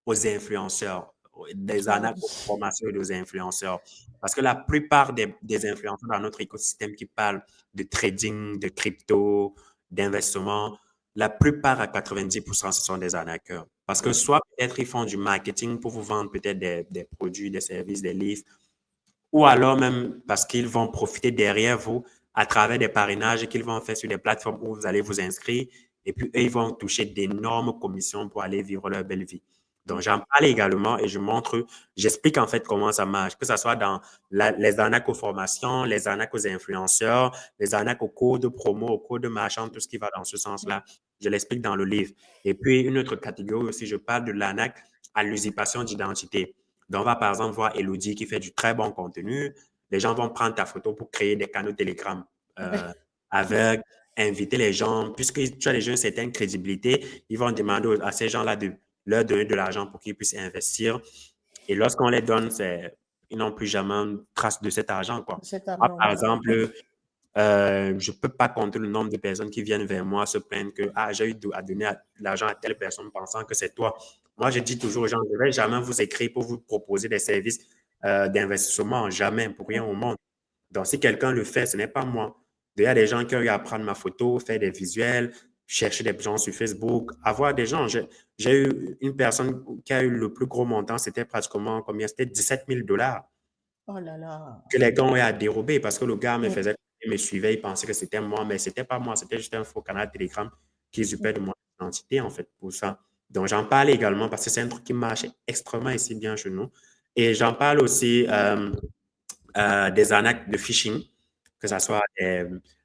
aux influenceurs, des Ah arnaques oui. aux formations et aux influenceurs. Parce que la plupart des influenceurs dans notre écosystème qui parlent de trading, de crypto, d'investissement, la plupart à 90%, ce sont des arnaqueurs. Parce que soit peut-être ils font du marketing pour vous vendre peut-être des produits, des services, des livres, ou alors même parce qu'ils vont profiter derrière vous à travers des parrainages qu'ils vont faire sur des plateformes où vous allez vous inscrire et puis eux, ils vont toucher d'énormes commissions pour aller vivre leur belle vie. Donc, j'en parle également et je montre, j'explique en fait comment ça marche, que ce soit dans les arnaques aux formations, les arnaques aux influenceurs, les arnaques aux codes promo, aux codes marchands, tout ce qui va dans ce sens-là. Je l'explique dans le livre. Et puis, une autre catégorie aussi, je parle de l'arnaque à l'usurpation d'identité. Donc, on va par exemple voir Elodie qui fait du très bon contenu. Les gens vont prendre ta photo pour créer des canaux Telegram Ouais. avec, inviter les gens. Puisque tu as déjà une certaine crédibilité, ils vont demander à ces gens-là de leur donner de l'argent pour qu'ils puissent investir. Et lorsqu'on les donne, ils n'ont plus jamais une trace de cet argent, quoi. Cet Moi, argent, par voilà. exemple, je ne peux pas compter le nombre de personnes qui viennent vers moi se plaindre que ah, j'ai eu à donner l'argent à telle personne pensant que c'est toi. Moi, je dis toujours aux gens, je ne vais jamais vous écrire pour vous proposer des services d'investissement, jamais, pour rien au monde. Donc, si quelqu'un le fait, ce n'est pas moi. Il y a des gens qui ont eu à prendre ma photo, faire des visuels, chercher des gens sur Facebook, avoir des gens. J'ai eu une personne qui a eu le plus gros montant, c'était pratiquement combien? C'était 17 000 $ Oh là là. que les gars ont eu à dérober parce que le gars me Mm, faisait, il me suivait, il pensait que c'était moi, mais c'était pas moi, c'était juste un faux canal Telegram qui mm. usurpait de mon identité, en fait, pour ça. Donc, j'en parle également parce que c'est un truc qui marche extrêmement ici bien chez nous. Et j'en parle aussi des arnaques de phishing, que ce soit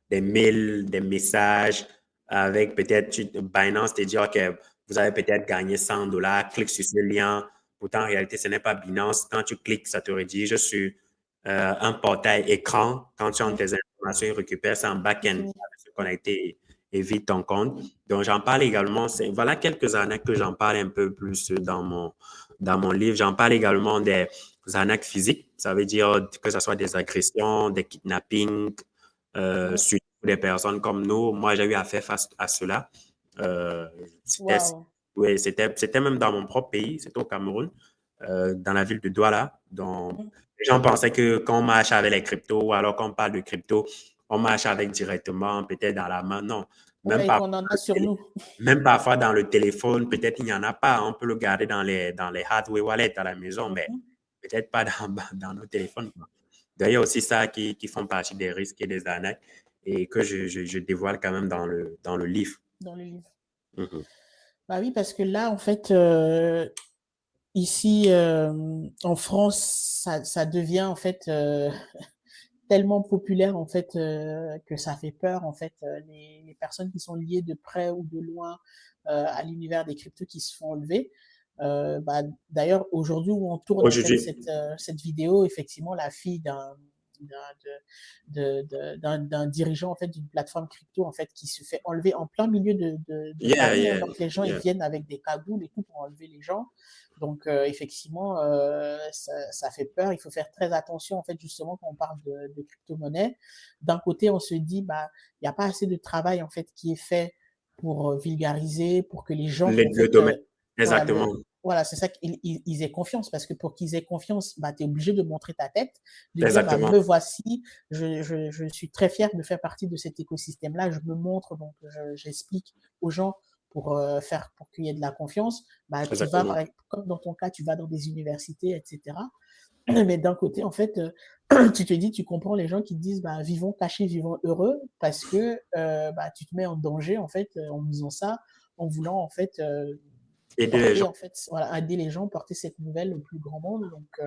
des mails, des messages, avec peut-être Binance te dire que vous avez peut-être gagné 100 $, clique sur ce lien. Pourtant, en réalité, ce n'est pas Binance. Quand tu cliques, ça te redirige sur un portail écran. Quand tu as Ouais, tes informations, il récupère ça en c'est back-end. fini. Se connecter et vide ton compte. Donc, j'en parle également. Voilà quelques arnaques que j'en parle un peu plus dans mon livre. J'en parle également des arnaques physiques. Ça veut dire que ce soit des agressions, des kidnappings, Mm. sur des personnes comme nous. Moi, j'ai eu à faire face à cela. Euh, c'était, Waouh. oui, c'était même dans mon propre pays, c'était au Cameroun, dans la ville de Douala. Donc, Mm. les gens pensaient que quand on marche avec les cryptos, ou alors quand on parle de crypto, on marche avec directement, peut-être dans la main. Non, même Ouais, et pas. qu'on en a sur nous. Même parfois dans le téléphone, peut-être il n'y en a pas. On peut le garder dans les hardware wallets à la maison, mais Mhm. peut-être pas dans nos téléphones. D'ailleurs, aussi ça qui font partie des risques et des arnaques et que je dévoile quand même dans le livre. Dans le livre. Mhm. Bah oui, parce que là, en fait, ici, en France, ça devient en fait tellement populaire en fait que ça fait peur en fait les personnes qui sont liées de près ou de loin à l'univers des cryptos qui se font enlever. Bah, d'ailleurs, aujourd'hui où on tourne en fait Aujourd'hui, cette vidéo, effectivement, la fille d'un dirigeant en fait d'une plateforme crypto en fait qui se fait enlever en plein milieu de yeah, Paris, hein. yeah, Donc les gens ils yeah. viennent avec des cagoules et tout pour enlever les gens. Donc effectivement, ça fait peur. Il faut faire très attention en fait justement quand on parle de crypto-monnaie. D'un côté, on se dit bah il n'y a pas assez de travail en fait qui est fait pour vulgariser, pour que les gens en Le fait domaine. voilà Exactement. voilà, c'est ça qu'ils aient confiance, parce que pour qu'ils aient confiance, bah, tu es obligé de montrer ta tête, de dire, bah, Exactement. me voici, je suis très fier de faire partie de cet écosystème-là, je me montre, donc j'explique aux gens pour qu'il y ait de la confiance. Bah, tu vas, Exactement. comme dans ton cas, tu vas dans des universités, etc. Mais d'un côté, en fait, tu te dis, tu comprends les gens qui te disent, bah, vivons cachés, vivons heureux, parce que bah, tu te mets en danger, en fait, en faisant ça, en voulant, en fait, Aider les porter, gens. en fait, voilà, aider les gens, porter cette nouvelle au plus grand monde. Donc,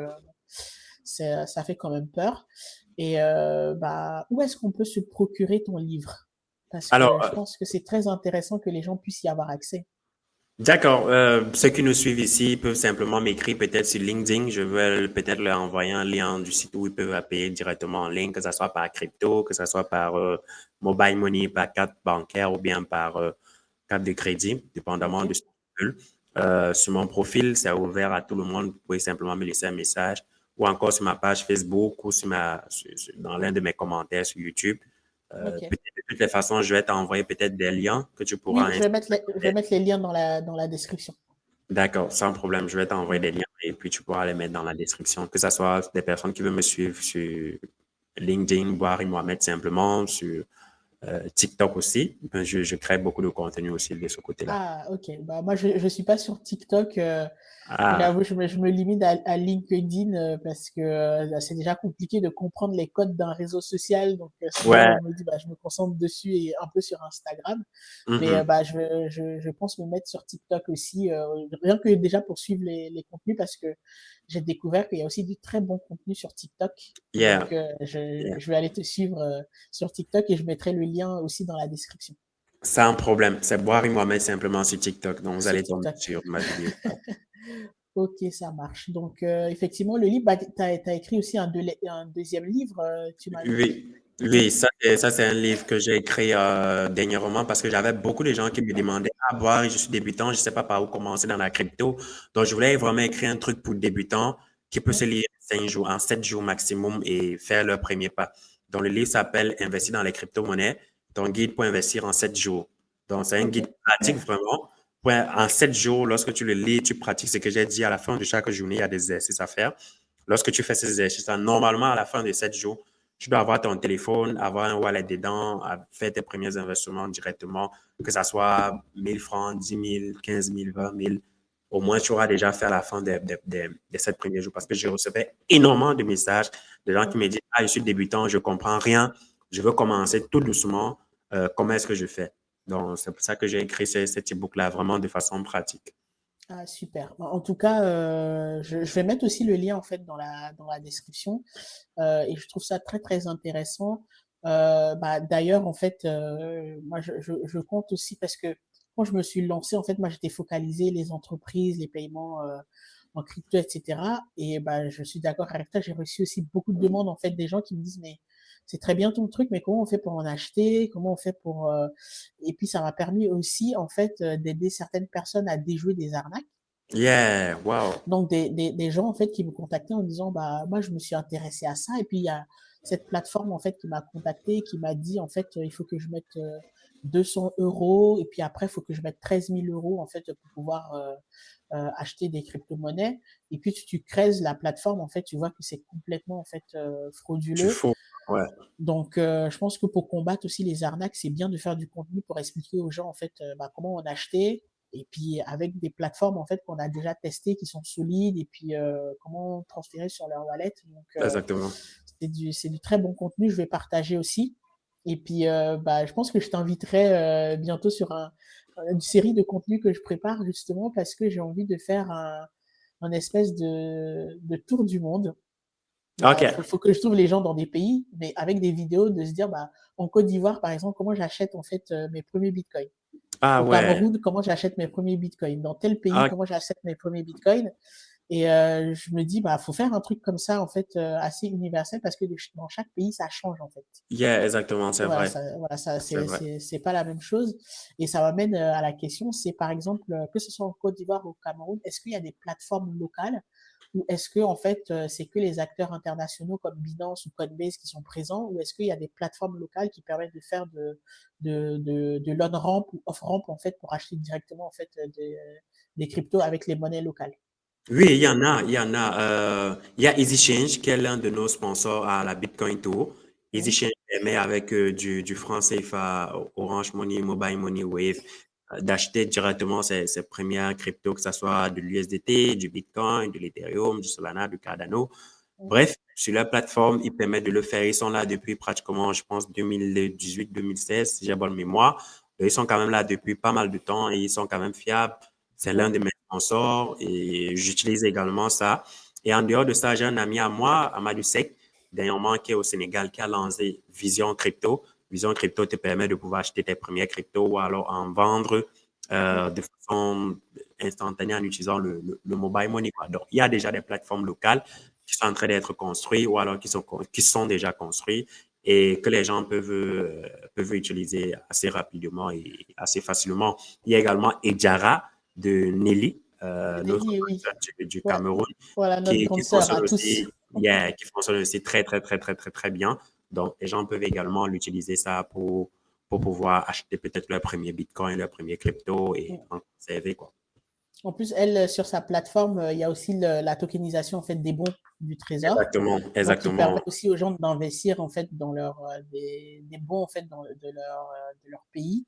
ça fait quand même peur. Et bah, où est-ce qu'on peut se procurer ton livre? Parce Alors, que je pense que c'est très intéressant que les gens puissent y avoir accès. d'accord. Ceux qui nous suivent ici peuvent simplement m'écrire peut-être sur LinkedIn. Je vais peut-être leur envoyer un lien du site où ils peuvent payer directement en ligne, que ce soit par crypto, que ce soit par mobile money, par carte bancaire ou bien par carte de crédit, dépendamment OK. de ce qu'ils veulent. Sur mon profil, c'est ouvert à tout le monde. Vous pouvez simplement me laisser un message ou encore sur ma page Facebook ou dans l'un de mes commentaires sur YouTube. OK. Peut-être de toutes les façons, je vais t'envoyer peut-être des liens que tu pourras Oui, installer. je vais mettre les liens dans la description. D'accord, sans problème. Je vais t'envoyer Mm. des liens et puis tu pourras les mettre dans la description. Que ce soit des personnes qui veulent me suivre sur LinkedIn, Boari Mohamed simplement, sur TikTok aussi. Je crée beaucoup de contenu aussi de ce côté-là. Ah, OK. Bah, moi, je suis pas sur TikTok, Ah, j'avoue, je me limite à LinkedIn, parce que, c'est déjà compliqué de comprendre les codes d'un réseau social, donc souvent, ouais. je me dis: «Bah, je me concentre dessus et un peu sur Instagram». Mais, Mhm. bah, je pense me mettre sur TikTok aussi, rien que déjà pour suivre les contenus parce que j'ai découvert qu'il y a aussi du très bon contenu sur TikTok. Yeah, Donc, je yeah. je vais aller te suivre, sur TikTok et je mettrai le lien aussi dans la description, C'est un problème. C'est Boari Mohamed simplement sur TikTok. Donc, vous sur allez tomber TikTok. sur ma vidéo. OK, ça marche. Donc, effectivement, le livre, bah, tu as écrit aussi un 2e livre, tu m'as dit? Oui, oui, ça c'est un livre que j'ai écrit dernièrement parce que j'avais beaucoup de gens qui me demandaient, ah, Boari, je suis débutant, je ne sais pas par où commencer dans la crypto. Donc, je voulais vraiment écrire un truc pour débutants qui peut Mmh. se lire en 5 jours, en 7 jours maximum et faire leur premier pas. Donc, le livre s'appelle Investir dans les crypto-monnaies, ton guide pour investir en 7 jours. Donc, c'est un OK. guide pratique vraiment. En 7 jours, lorsque tu le lis, tu pratiques ce que j'ai dit à la fin de chaque journée, il y a des exercices à faire. Lorsque tu fais ces exercices-là, normalement, à la fin de 7 jours, tu dois avoir ton téléphone, avoir un wallet dedans, faire tes premiers investissements directement, que ce soit 1000 francs, 10 000, 15 000, 20 000. Au moins, tu auras déjà fait à la fin des 7 premiers jours parce que je recevais énormément de messages de gens Mmh. qui me disent, ah, je suis débutant, je ne comprends rien, je veux commencer tout doucement, comment est-ce que je fais? Donc, c'est pour ça que j'ai écrit cet e-book-là vraiment de façon pratique. Ah, super. Bah, en tout cas, je vais mettre aussi le lien, en fait, dans la description, et je trouve ça très, très intéressant. Bah, d'ailleurs, en fait, moi, je compte aussi parce que quand je me suis lancée, en fait, moi, j'étais focalisée les entreprises, les paiements, en crypto, et cetera, et bah, je suis d'accord avec toi, j'ai reçu aussi beaucoup de demandes, en fait, des gens qui me disent: «Mais c'est très bien ton truc, mais comment on fait pour en acheter? Comment on fait pour, et puis ça m'a permis aussi, en fait, d'aider certaines personnes à déjouer des arnaques. Yeah, wow. Donc des gens, en fait, qui me contactaient en disant: «Bah, moi, je me suis intéressé à ça», et puis il y a cette plateforme, en fait, qui m'a contacté, qui m'a dit: «En fait, il faut que je mette, 200 € et puis après, il faut que je mette 13 000 € en fait, pour pouvoir, acheter des crypto-monnaies», et puis tu creuses la plateforme, en fait, tu vois que c'est complètement, en fait, Tu frauduleux. fous. Ouais. Donc, je pense que pour combattre aussi les arnaques, c'est bien de faire du contenu pour expliquer aux gens, en fait, bah, comment en acheter, et puis avec des plateformes, en fait, qu'on a déjà testées, qui sont solides, et puis, comment transférer sur leur wallet. Donc, Exactement. c'est du très bon contenu, je vais partager aussi, et puis, bah, je pense que je t'inviterai, bientôt sur une série de contenus que je prépare justement parce que j'ai envie de faire un espèce de tour du monde. Bah, OK. faut que je trouve les gens dans des pays, mais avec des vidéos, de se dire, bah, en Côte d'Ivoire, par exemple, comment j'achète, en fait, mes premiers bitcoins. Ah Au ouais. Cameroun, comment j'achète mes premiers bitcoins. Dans tel pays, OK. comment j'achète mes premiers bitcoins. Et je me dis, bah, faut faire un truc comme ça, en fait, assez universel parce que dans chaque pays, ça change, en fait. Yeah, exactement, c'est Voilà, vrai. ça, C'est vrai. c'est pas la même chose. Et ça m'amène, à la question, c'est par exemple, que ce soit en Côte d'Ivoire ou au Cameroun, est-ce qu'il y a des plateformes locales, ou est-ce que en fait, c'est que les acteurs internationaux comme Binance ou Coinbase qui sont présents, ou est-ce qu'il y a des plateformes locales qui permettent de faire de l'on-ramp ou off-ramp, en fait, pour acheter directement, en fait, des cryptos avec les monnaies locales? Oui, il y en a, il y en a. Il y a EasyChange qui est l'un de nos sponsors à la Bitcoin Tour. Mmh. EasyChange permet avec du franc CFA, Orange Money, Mobile Money, Wave, d'acheter directement ses premières cryptos, que ce soit de l'USDT, du Bitcoin, de l'Ethereum, du Solana, du Cardano. Mmh. Bref, sur la plateforme, ils permettent de le faire. Ils sont là depuis pratiquement, je pense, 2018-2016, si j'ai bonne mémoire. Ils sont quand même là depuis pas mal de temps et ils sont quand même fiables. C'est l'un Mmh. de mes sponsors et j'utilise également ça. Et en dehors de ça, j'ai un ami à moi, Amadou Sek, dernièrement qui est au Sénégal, qui a lancé Vision Crypto. Vision Crypto te permet de pouvoir acheter tes premières cryptos ou alors en vendre Mmh. de façon instantanée en utilisant le mobile money, quoi. Donc, il y a déjà des plateformes locales qui sont en train d'être construits ou alors qui sont déjà construits et que les gens peuvent utiliser assez rapidement et assez facilement. Il y a également Ejara de Nelly, notre Nelly, oui. du Ouais, Cameroun, voilà notre grande sœur à tous. qui fonctionne aussi très, très, très, très, très, très bien. Donc, les gens peuvent également l'utiliser ça pour pouvoir acheter peut-être leur premier Bitcoin, leur premier crypto et Mmh. en conserver, quoi. En plus, elle, sur sa plateforme, il y a aussi la tokenisation en fait des bons du trésor. Exactement, Donc, qui permet exactement. aussi aux gens d'investir en fait dans des bons en fait de leur pays.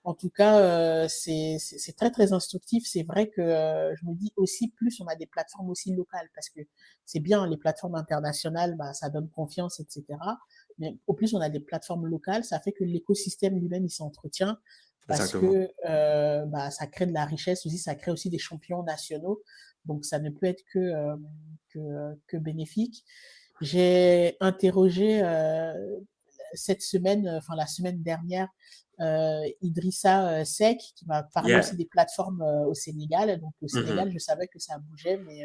En tout cas, c'est très très instructif. C'est vrai que je me dis aussi plus on a des plateformes aussi locales parce que c'est bien les plateformes internationales, bah, ça donne confiance, etc. Mais au plus on a des plateformes locales, ça fait que l'écosystème lui-même il s'entretient parce Exactement. que bah, ça crée de la richesse aussi, ça crée aussi des champions nationaux. Donc ça ne peut être que bénéfique. J'ai interrogé cette semaine, enfin la semaine dernière, Idrissa Seck, qui m'a parlé Yeah. aussi des plateformes au Sénégal. Donc au Mhm. Sénégal, je savais que ça bougeait, mais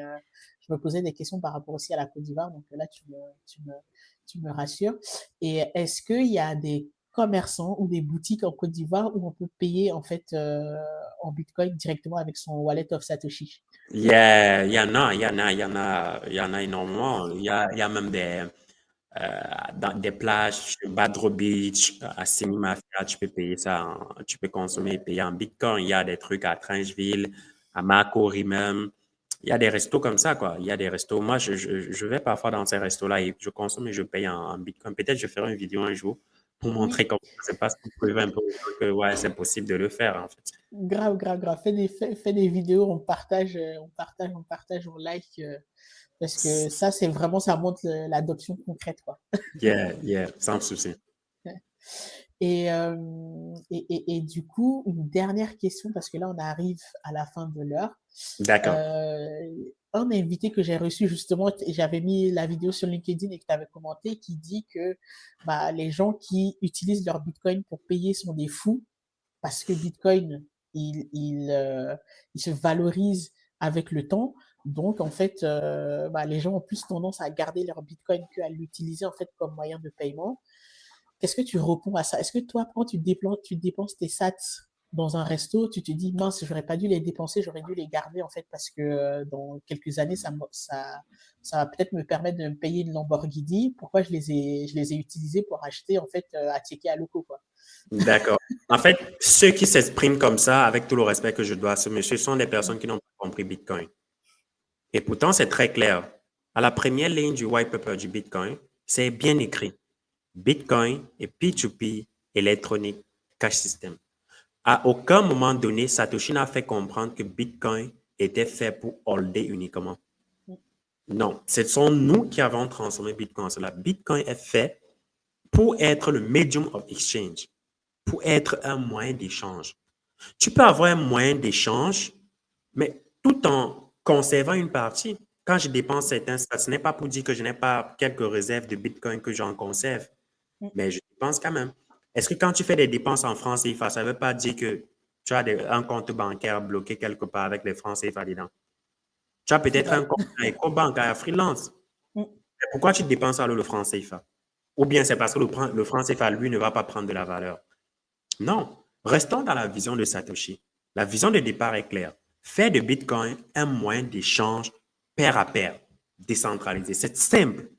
je me posais des questions par rapport aussi à la Côte d'Ivoire. Donc là, tu me rassures. Et est-ce qu'il y a des commerçants ou des boutiques en Côte d'Ivoire où on peut payer en fait en Bitcoin directement avec son wallet of Satoshi? Yeah, il y en a, il y en a, il y en a, il y en a énormément. Il y a même dans des plages, sur Badro Beach, à Simi Mafia, tu peux payer ça, tu peux consommer et payer en Bitcoin. Il y a des trucs à Trincheville, à Makori même. Il y a des restos comme ça, quoi. Il y a des restos. Moi, je vais parfois dans ces restos-là et je consomme et je paye en Bitcoin. Peut-être je ferai une vidéo un jour pour montrer Oui, comment ça se passe, pour prouver un peu aux gens que, ouais, c'est possible de le faire, en fait. grave, grave, grave. Fais des vidéos, on partage, on like, parce que ça, c'est vraiment, ça montre l'adoption concrète, quoi. Yeah, yeah, sans souci. Et du coup, une dernière question, parce que là, on arrive à la fin de l'heure. D'accord. Un invité que j'ai reçu justement, et j'avais mis la vidéo sur LinkedIn et que tu avais commenté, qui dit que bah, les gens qui utilisent leur Bitcoin pour payer sont des fous, parce que Bitcoin, il se valorise avec le temps. Donc, en fait, bah, les gens ont plus tendance à garder leur Bitcoin qu'à l'utiliser en fait comme moyen de paiement. Qu'est-ce que tu réponds à ça? Est-ce que toi, quand tu dépenses tes sats dans un resto, tu te dis, mince, j'aurais pas dû les dépenser, j'aurais dû les garder en fait parce que dans quelques années, ça va peut-être me permettre de me payer une Lamborghini. Pourquoi je les ai utilisés pour acheter en fait à ticket à locaux, quoi. D'accord. En fait, ceux qui s'expriment comme ça, avec tout le respect que je dois à ce monsieur, sont des personnes qui n'ont pas compris Bitcoin. Et pourtant, c'est très clair. À la première ligne du white paper du Bitcoin, c'est bien écrit. Bitcoin est P2P, Electronic Cash System. À aucun moment donné, Satoshi n'a fait comprendre que Bitcoin était fait pour holder uniquement. Non, ce sont nous qui avons transformé Bitcoin en cela. Bitcoin est fait pour être le medium of exchange, pour être un moyen d'échange. Tu peux avoir un moyen d'échange, mais tout en conservant une partie. Quand je dépense certains stats, ce n'est pas pour dire que je n'ai pas quelques réserves de Bitcoin que j'en conserve, mais je dépense quand même. Est-ce que quand tu fais des dépenses en francs CFA, ça ne veut pas dire que tu as un compte bancaire bloqué quelque part avec les francs CFA dedans? Tu as C'est peut-être un vrai. compte à EcoBank, à Freelance. Mais pourquoi tu dépenses alors le franc CFA? Ou bien c'est parce que le franc CFA, lui, ne va pas prendre de la valeur. Non, restons dans la vision de Satoshi. La vision de départ est claire. Faire de Bitcoin un moyen d'échange pair à pair, décentralisé. C'est simple.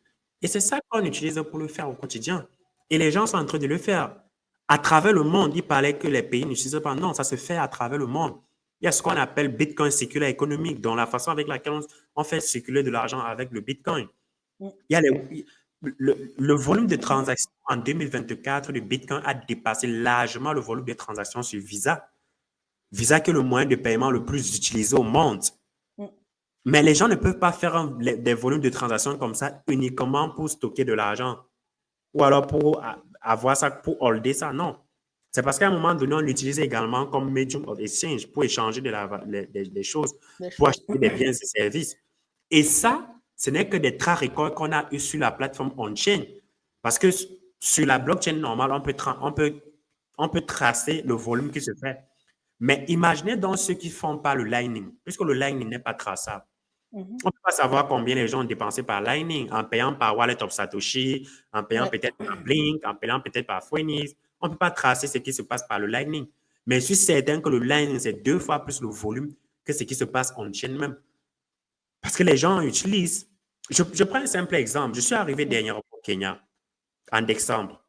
Et c'est ça qu'on utilise pour le faire au quotidien. Et les gens sont en train de le faire. À travers le monde, il parlait que les pays n'utilisent pas. Non, ça se fait à travers le monde. Il y a ce qu'on appelle Bitcoin circulaire économique, dont la façon avec laquelle on fait circuler de l'argent avec le Bitcoin. Il y a le volume de transactions en 2024 de Bitcoin a dépassé largement le volume de transactions sur Visa. Visa qui est le moyen de paiement le plus utilisé au monde. Mais les gens ne peuvent pas faire des volumes de transactions comme ça uniquement pour stocker de l'argent ou alors pour avoir ça, pour holder ça. Non. C'est parce qu'à un moment donné, on l'utilise également comme medium of exchange pour échanger des choses, Des pour choses. acheter des biens et services. Et ça, ce n'est que des track records qu'on a eu sur la plateforme on-chain. Parce que sur la blockchain normale, on peut tracer le volume qui se fait. Mais imaginez donc ceux qui ne font pas le Lightning, puisque le Lightning n'est pas traçable. Mhm. On ne peut pas savoir combien les gens ont dépensé par Lightning, en payant par Wallet of Satoshi, en payant Ouais. peut-être par Blink, en payant peut-être par Phoenix. On ne peut pas tracer ce qui se passe par le Lightning. Mais je suis certain que le Lightning, c'est 2 fois plus le volume que ce qui se passe en chaîne même. Parce que les gens utilisent. Je prends un simple exemple. Je suis arrivé dernièrement au Kenya, en décembre.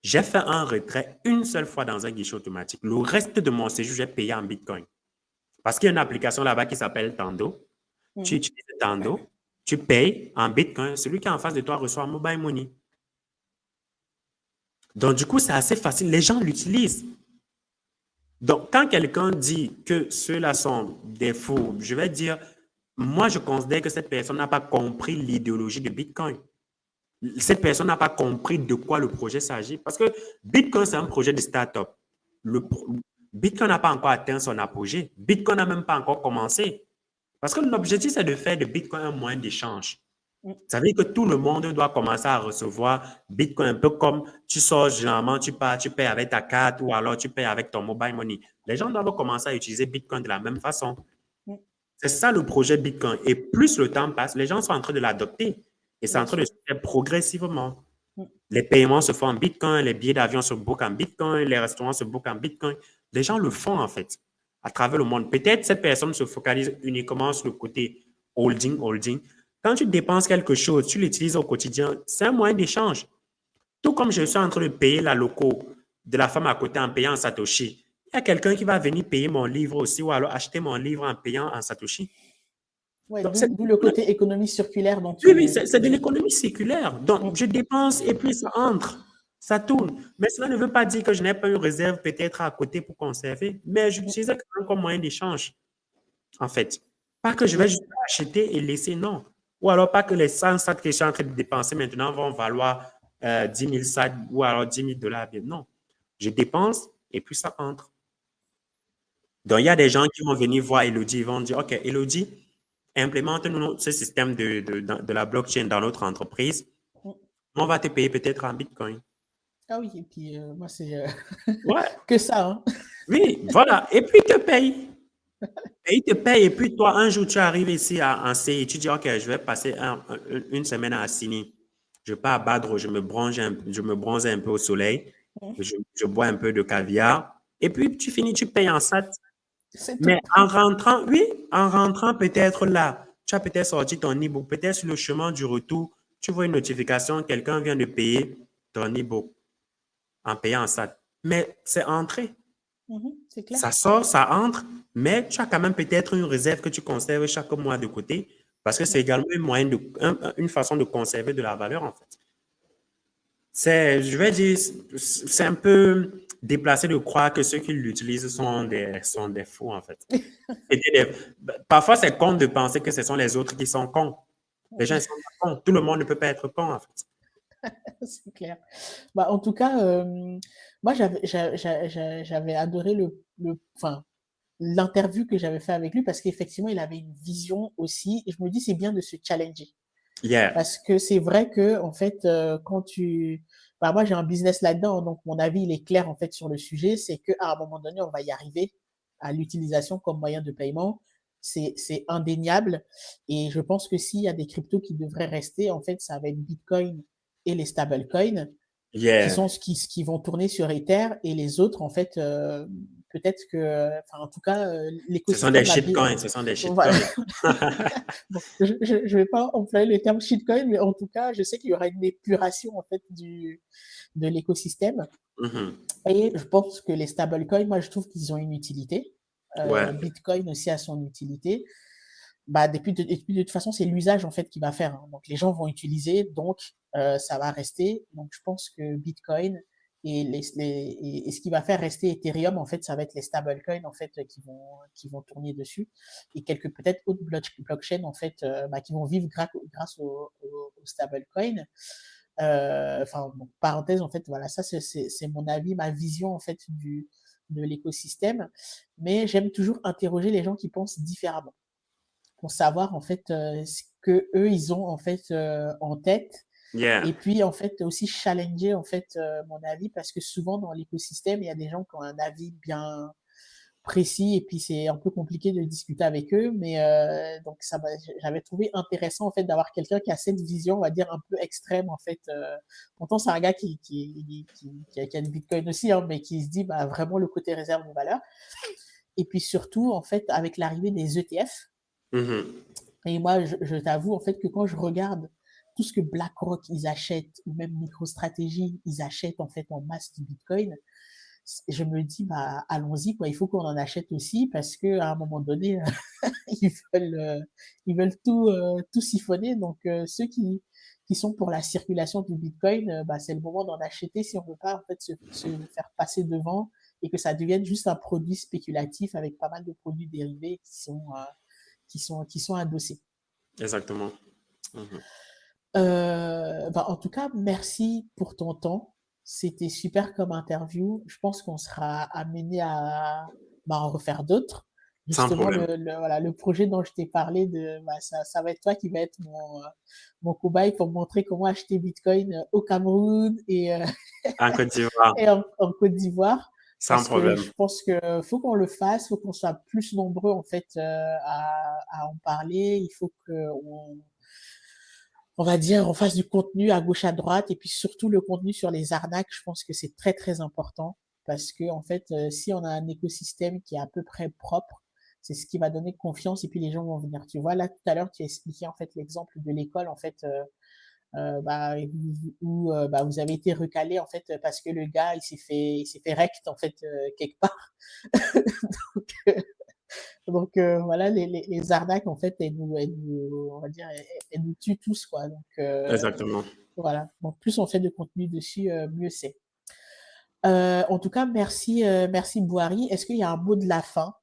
J'ai fait un retrait une seule fois dans un guichet automatique. Le reste de mon séjour, j'ai payé en Bitcoin. Parce qu'il y a une application là-bas qui s'appelle Tando. Tu Mhm. utilises Tando, tu payes en Bitcoin. Celui qui est en face de toi reçoit un mobile money. Donc, du coup, c'est assez facile. Les gens l'utilisent. Donc, quand quelqu'un dit que ceux-là sont des faux, je vais dire, moi, je considère que cette personne n'a pas compris l'idéologie de Bitcoin. Cette personne n'a pas compris de quoi le projet s'agit. Parce que Bitcoin, c'est un projet de start-up. Le, Bitcoin n'a pas encore atteint son apogée. Bitcoin n'a même pas encore commencé. Parce que l'objectif, c'est de faire de Bitcoin un moyen d'échange. Ça veut dire que tout le monde doit commencer à recevoir Bitcoin, un peu comme tu sors généralement, tu pars, tu payes avec ta carte ou alors tu payes avec ton mobile money. Les gens doivent commencer à utiliser Bitcoin de la même façon. C'est ça le projet Bitcoin. Et plus le temps passe, les gens sont en train de l'adopter. Et c'est en Bien train de sûr. se faire progressivement. Les paiements se font en Bitcoin, les billets d'avion se bookent en Bitcoin, les restaurants se bookent en Bitcoin. Les gens le font en fait à travers le monde. Peut-être cette personne se focalise uniquement sur le côté holding. Quand tu dépenses quelque chose, tu l'utilises au quotidien, c'est un moyen d'échange. Tout comme je suis en train de payer la loco de la femme à côté en payant en Satoshi, il y a quelqu'un qui va venir payer mon livre aussi ou alors acheter mon livre en payant en Satoshi. Ouais, Donc, d'où le côté économie circulaire dont oui, tu... c'est de l'économie séculaire. Donc, je dépense et puis ça entre, ça tourne. Mais cela ne veut pas dire que je n'ai pas une réserve peut-être à côté pour conserver, mais j'utilise quand même comme moyen d'échange, en fait. Pas que je vais juste acheter et laisser, non. Ou alors pas que les 100 sats que je suis en train de dépenser maintenant vont valoir 10 000 sats ou alors 10 000 dollars. Non. Je dépense et puis ça entre. Donc, il y a des gens qui vont venir voir Elodie, ils vont dire, OK, Elodie, implémente-nous ce système de la blockchain dans notre entreprise. On va te payer peut-être en Bitcoin. Ah oui, et puis moi, c'est Ouais, que ça, hein. oui, voilà. Et puis, il te paye. Et il te paye. Et puis, toi, un jour, tu arrives ici en CI, tu dis, OK, je vais passer une semaine à Assini. Je pars à Badro, je me bronze un peu au soleil. Je bois un peu de caviar. Et puis, tu finis, tu payes en SAT. C'est tout. Mais en rentrant, oui, en rentrant peut-être là, tu as peut-être sorti ton e-book, peut-être sur le chemin du retour, tu vois une notification, quelqu'un vient de payer ton e-book en payant en SAT. Mais c'est entré. C'est clair. Ça sort, ça entre, mais tu as quand même peut-être une réserve que tu conserves chaque mois de côté parce que c'est également une façon de conserver de la valeur en fait. Je vais dire, c'est un peu déplacé de croire que ceux qui l'utilisent sont des fous en fait. Parfois, c'est con de penser que ce sont les autres qui sont cons. Les gens ne sont pas cons. Tout le monde ne peut pas être con, en fait. C'est clair. Bah, en tout cas, moi, j'avais adoré enfin, l'interview que j'avais fait avec lui parce qu'effectivement, il avait une vision aussi. Et je me dis, c'est bien de se challenger. Yeah. Parce que c'est vrai que, en fait, quand bah, moi, j'ai un business là-dedans, donc mon avis, il est clair, en fait, sur le sujet. C'est qu'à un moment donné, on va y arriver à l'utilisation comme moyen de paiement. C'est indéniable. Et je pense que s'il y a des cryptos qui devraient rester, en fait, ça va être Bitcoin et les stablecoins qui Yeah. sont ce qui vont tourner sur Ether et les autres, en fait, peut-être que, enfin, en tout cas, Ce sont des l'écosystème va bien. shitcoins. Ce sont des Voilà. shitcoins. Bon, je vais pas employer le terme shitcoin, mais en tout cas, je sais qu'il y aura une épuration en fait de l'écosystème. Mhm. Et je pense que les stablecoins, moi, je trouve qu'ils ont une utilité. Ouais. Bitcoin aussi a son utilité. Bah, et puis de toute façon, c'est l'usage en fait qui va faire, hein. Donc les gens vont utiliser, donc ça va rester. Donc je pense que Bitcoin et ce qui va faire rester Ethereum, en fait, ça va être les stablecoins en fait qui vont tourner dessus et quelques peut-être autres blockchains en fait bah, qui vont vivre grâce aux stablecoins. Enfin, bon, parenthèse, en fait, voilà, ça c'est mon avis, ma vision en fait de l'écosystème. Mais j'aime toujours interroger les gens qui pensent différemment pour savoir en fait ce que eux ils ont en fait en tête Yeah. et puis en fait aussi challenger en fait mon avis parce que souvent dans l'écosystème il y a des gens qui ont un avis bien précis et puis c'est un peu compliqué de discuter avec eux mais donc j'avais trouvé intéressant en fait d'avoir quelqu'un qui a cette vision on va dire un peu extrême en fait pourtant c'est un gars qui a du bitcoin aussi hein, mais qui se dit bah vraiment le côté réserve de valeur et puis surtout en fait avec l'arrivée des ETF. Mhm. Et moi, je t'avoue en fait que quand je regarde tout ce que BlackRock ils achètent ou même MicroStrategy ils achètent en fait en masse du Bitcoin, je me dis: «Bah, allons-y quoi, il faut qu'on en achète aussi parce qu'à un moment donné, ils veulent, heu, ils veulent tout siphonner». Donc ceux qui sont pour la circulation du bitcoin, bah, c'est le moment d'en acheter si on veut pas en fait se faire passer devant et que ça devienne juste un produit spéculatif avec pas mal de produits dérivés qui sont adossés. Exactement. Mhm. Bah, en tout cas, merci pour ton temps. C'était super comme interview. Je pense qu'on sera amené à, bah, en refaire d'autres. Sans Justement, problème. voilà, le projet dont je t'ai parlé de, bah, ça va être toi qui va être mon cobaye pour montrer comment acheter Bitcoin au Cameroun En Côte d'Ivoire, et en Côte d'Ivoire. sans Parce que problème. je pense que faut qu'on le fasse, faut qu'on soit plus nombreux en fait à en parler. Il faut qu'on on va dire, on fasse du contenu à gauche, à droite, et puis surtout le contenu sur les arnaques, je pense que c'est très, très important parce que en fait, si on a un écosystème qui est à peu près propre, c'est ce qui va donner confiance et puis les gens vont venir. Tu vois, là, tout à l'heure, tu as expliqué en fait l'exemple de l'école, en fait, bah, bah, vous avez été recalé en fait parce que le gars, il s'est fait rect en fait quelque part. Donc, voilà, les arnaques, en fait, on va dire, elles nous tuent tous, quoi. Donc, Exactement. voilà. Donc, plus on fait de contenu dessus, mieux c'est. En tout cas, merci Boiry. Est-ce qu'il y a un mot de la fin,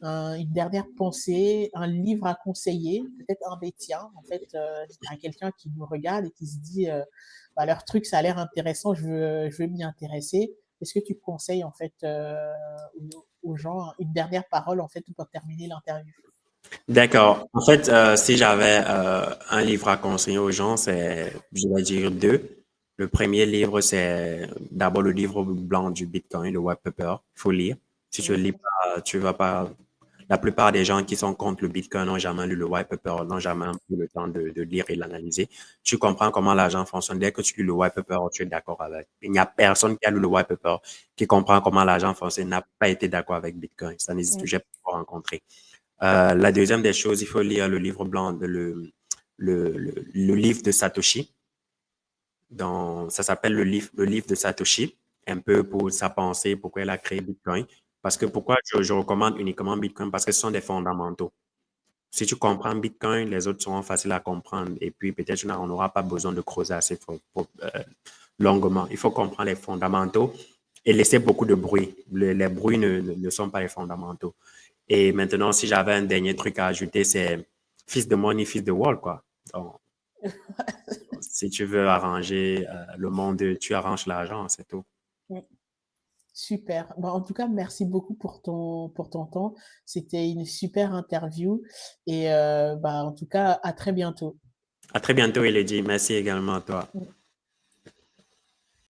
une dernière pensée, un livre à conseiller, peut-être un des tiens, en fait, à quelqu'un qui nous regarde et qui se dit, bah, leur truc, ça a l'air intéressant, je veux m'y intéresser. Est-ce que tu conseilles, en fait, aux gens une dernière parole, en fait, pour terminer l'interview? D'accord. En fait, si j'avais un livre à conseiller aux gens, je vais dire deux. Le premier livre, c'est d'abord le livre blanc du Bitcoin, le white paper. Il faut lire. Si tu ne lis Mhm, pas, tu vas pas. La plupart des gens qui sont contre le Bitcoin n'ont jamais lu le white paper, n'ont jamais pris le temps de lire et l'analyser. Tu comprends comment l'argent fonctionne. Dès que tu lis le white paper, tu es d'accord avec. Il n'y a personne qui a lu le white paper qui comprend comment l'argent fonctionne, n'a pas été d'accord avec Bitcoin. Ça n'existe, mhm, j'ai pas rencontré. La deuxième des choses, il faut lire le livre blanc, le livre de Satoshi. Ça s'appelle le livre de Satoshi, un peu pour sa pensée, pourquoi elle a créé Bitcoin. Parce que pourquoi je recommande uniquement Bitcoin? Parce que ce sont des fondamentaux. Si tu comprends Bitcoin, les autres seront faciles à comprendre. Et puis, peut-être on n'aura pas besoin de creuser assez longuement. Il faut comprendre les fondamentaux et laisser beaucoup de bruit. Les bruits ne sont pas les fondamentaux. Et maintenant, si j'avais un dernier truc à ajouter, c'est fils de money, fils de wall, quoi. Donc, si tu veux arranger le monde, tu arranges l'argent, c'est tout. mhm. Super. Bah, en tout cas, merci beaucoup pour ton temps. C'était une super interview et bah, en tout cas, à très bientôt. À très bientôt, Elodie. Merci également à toi.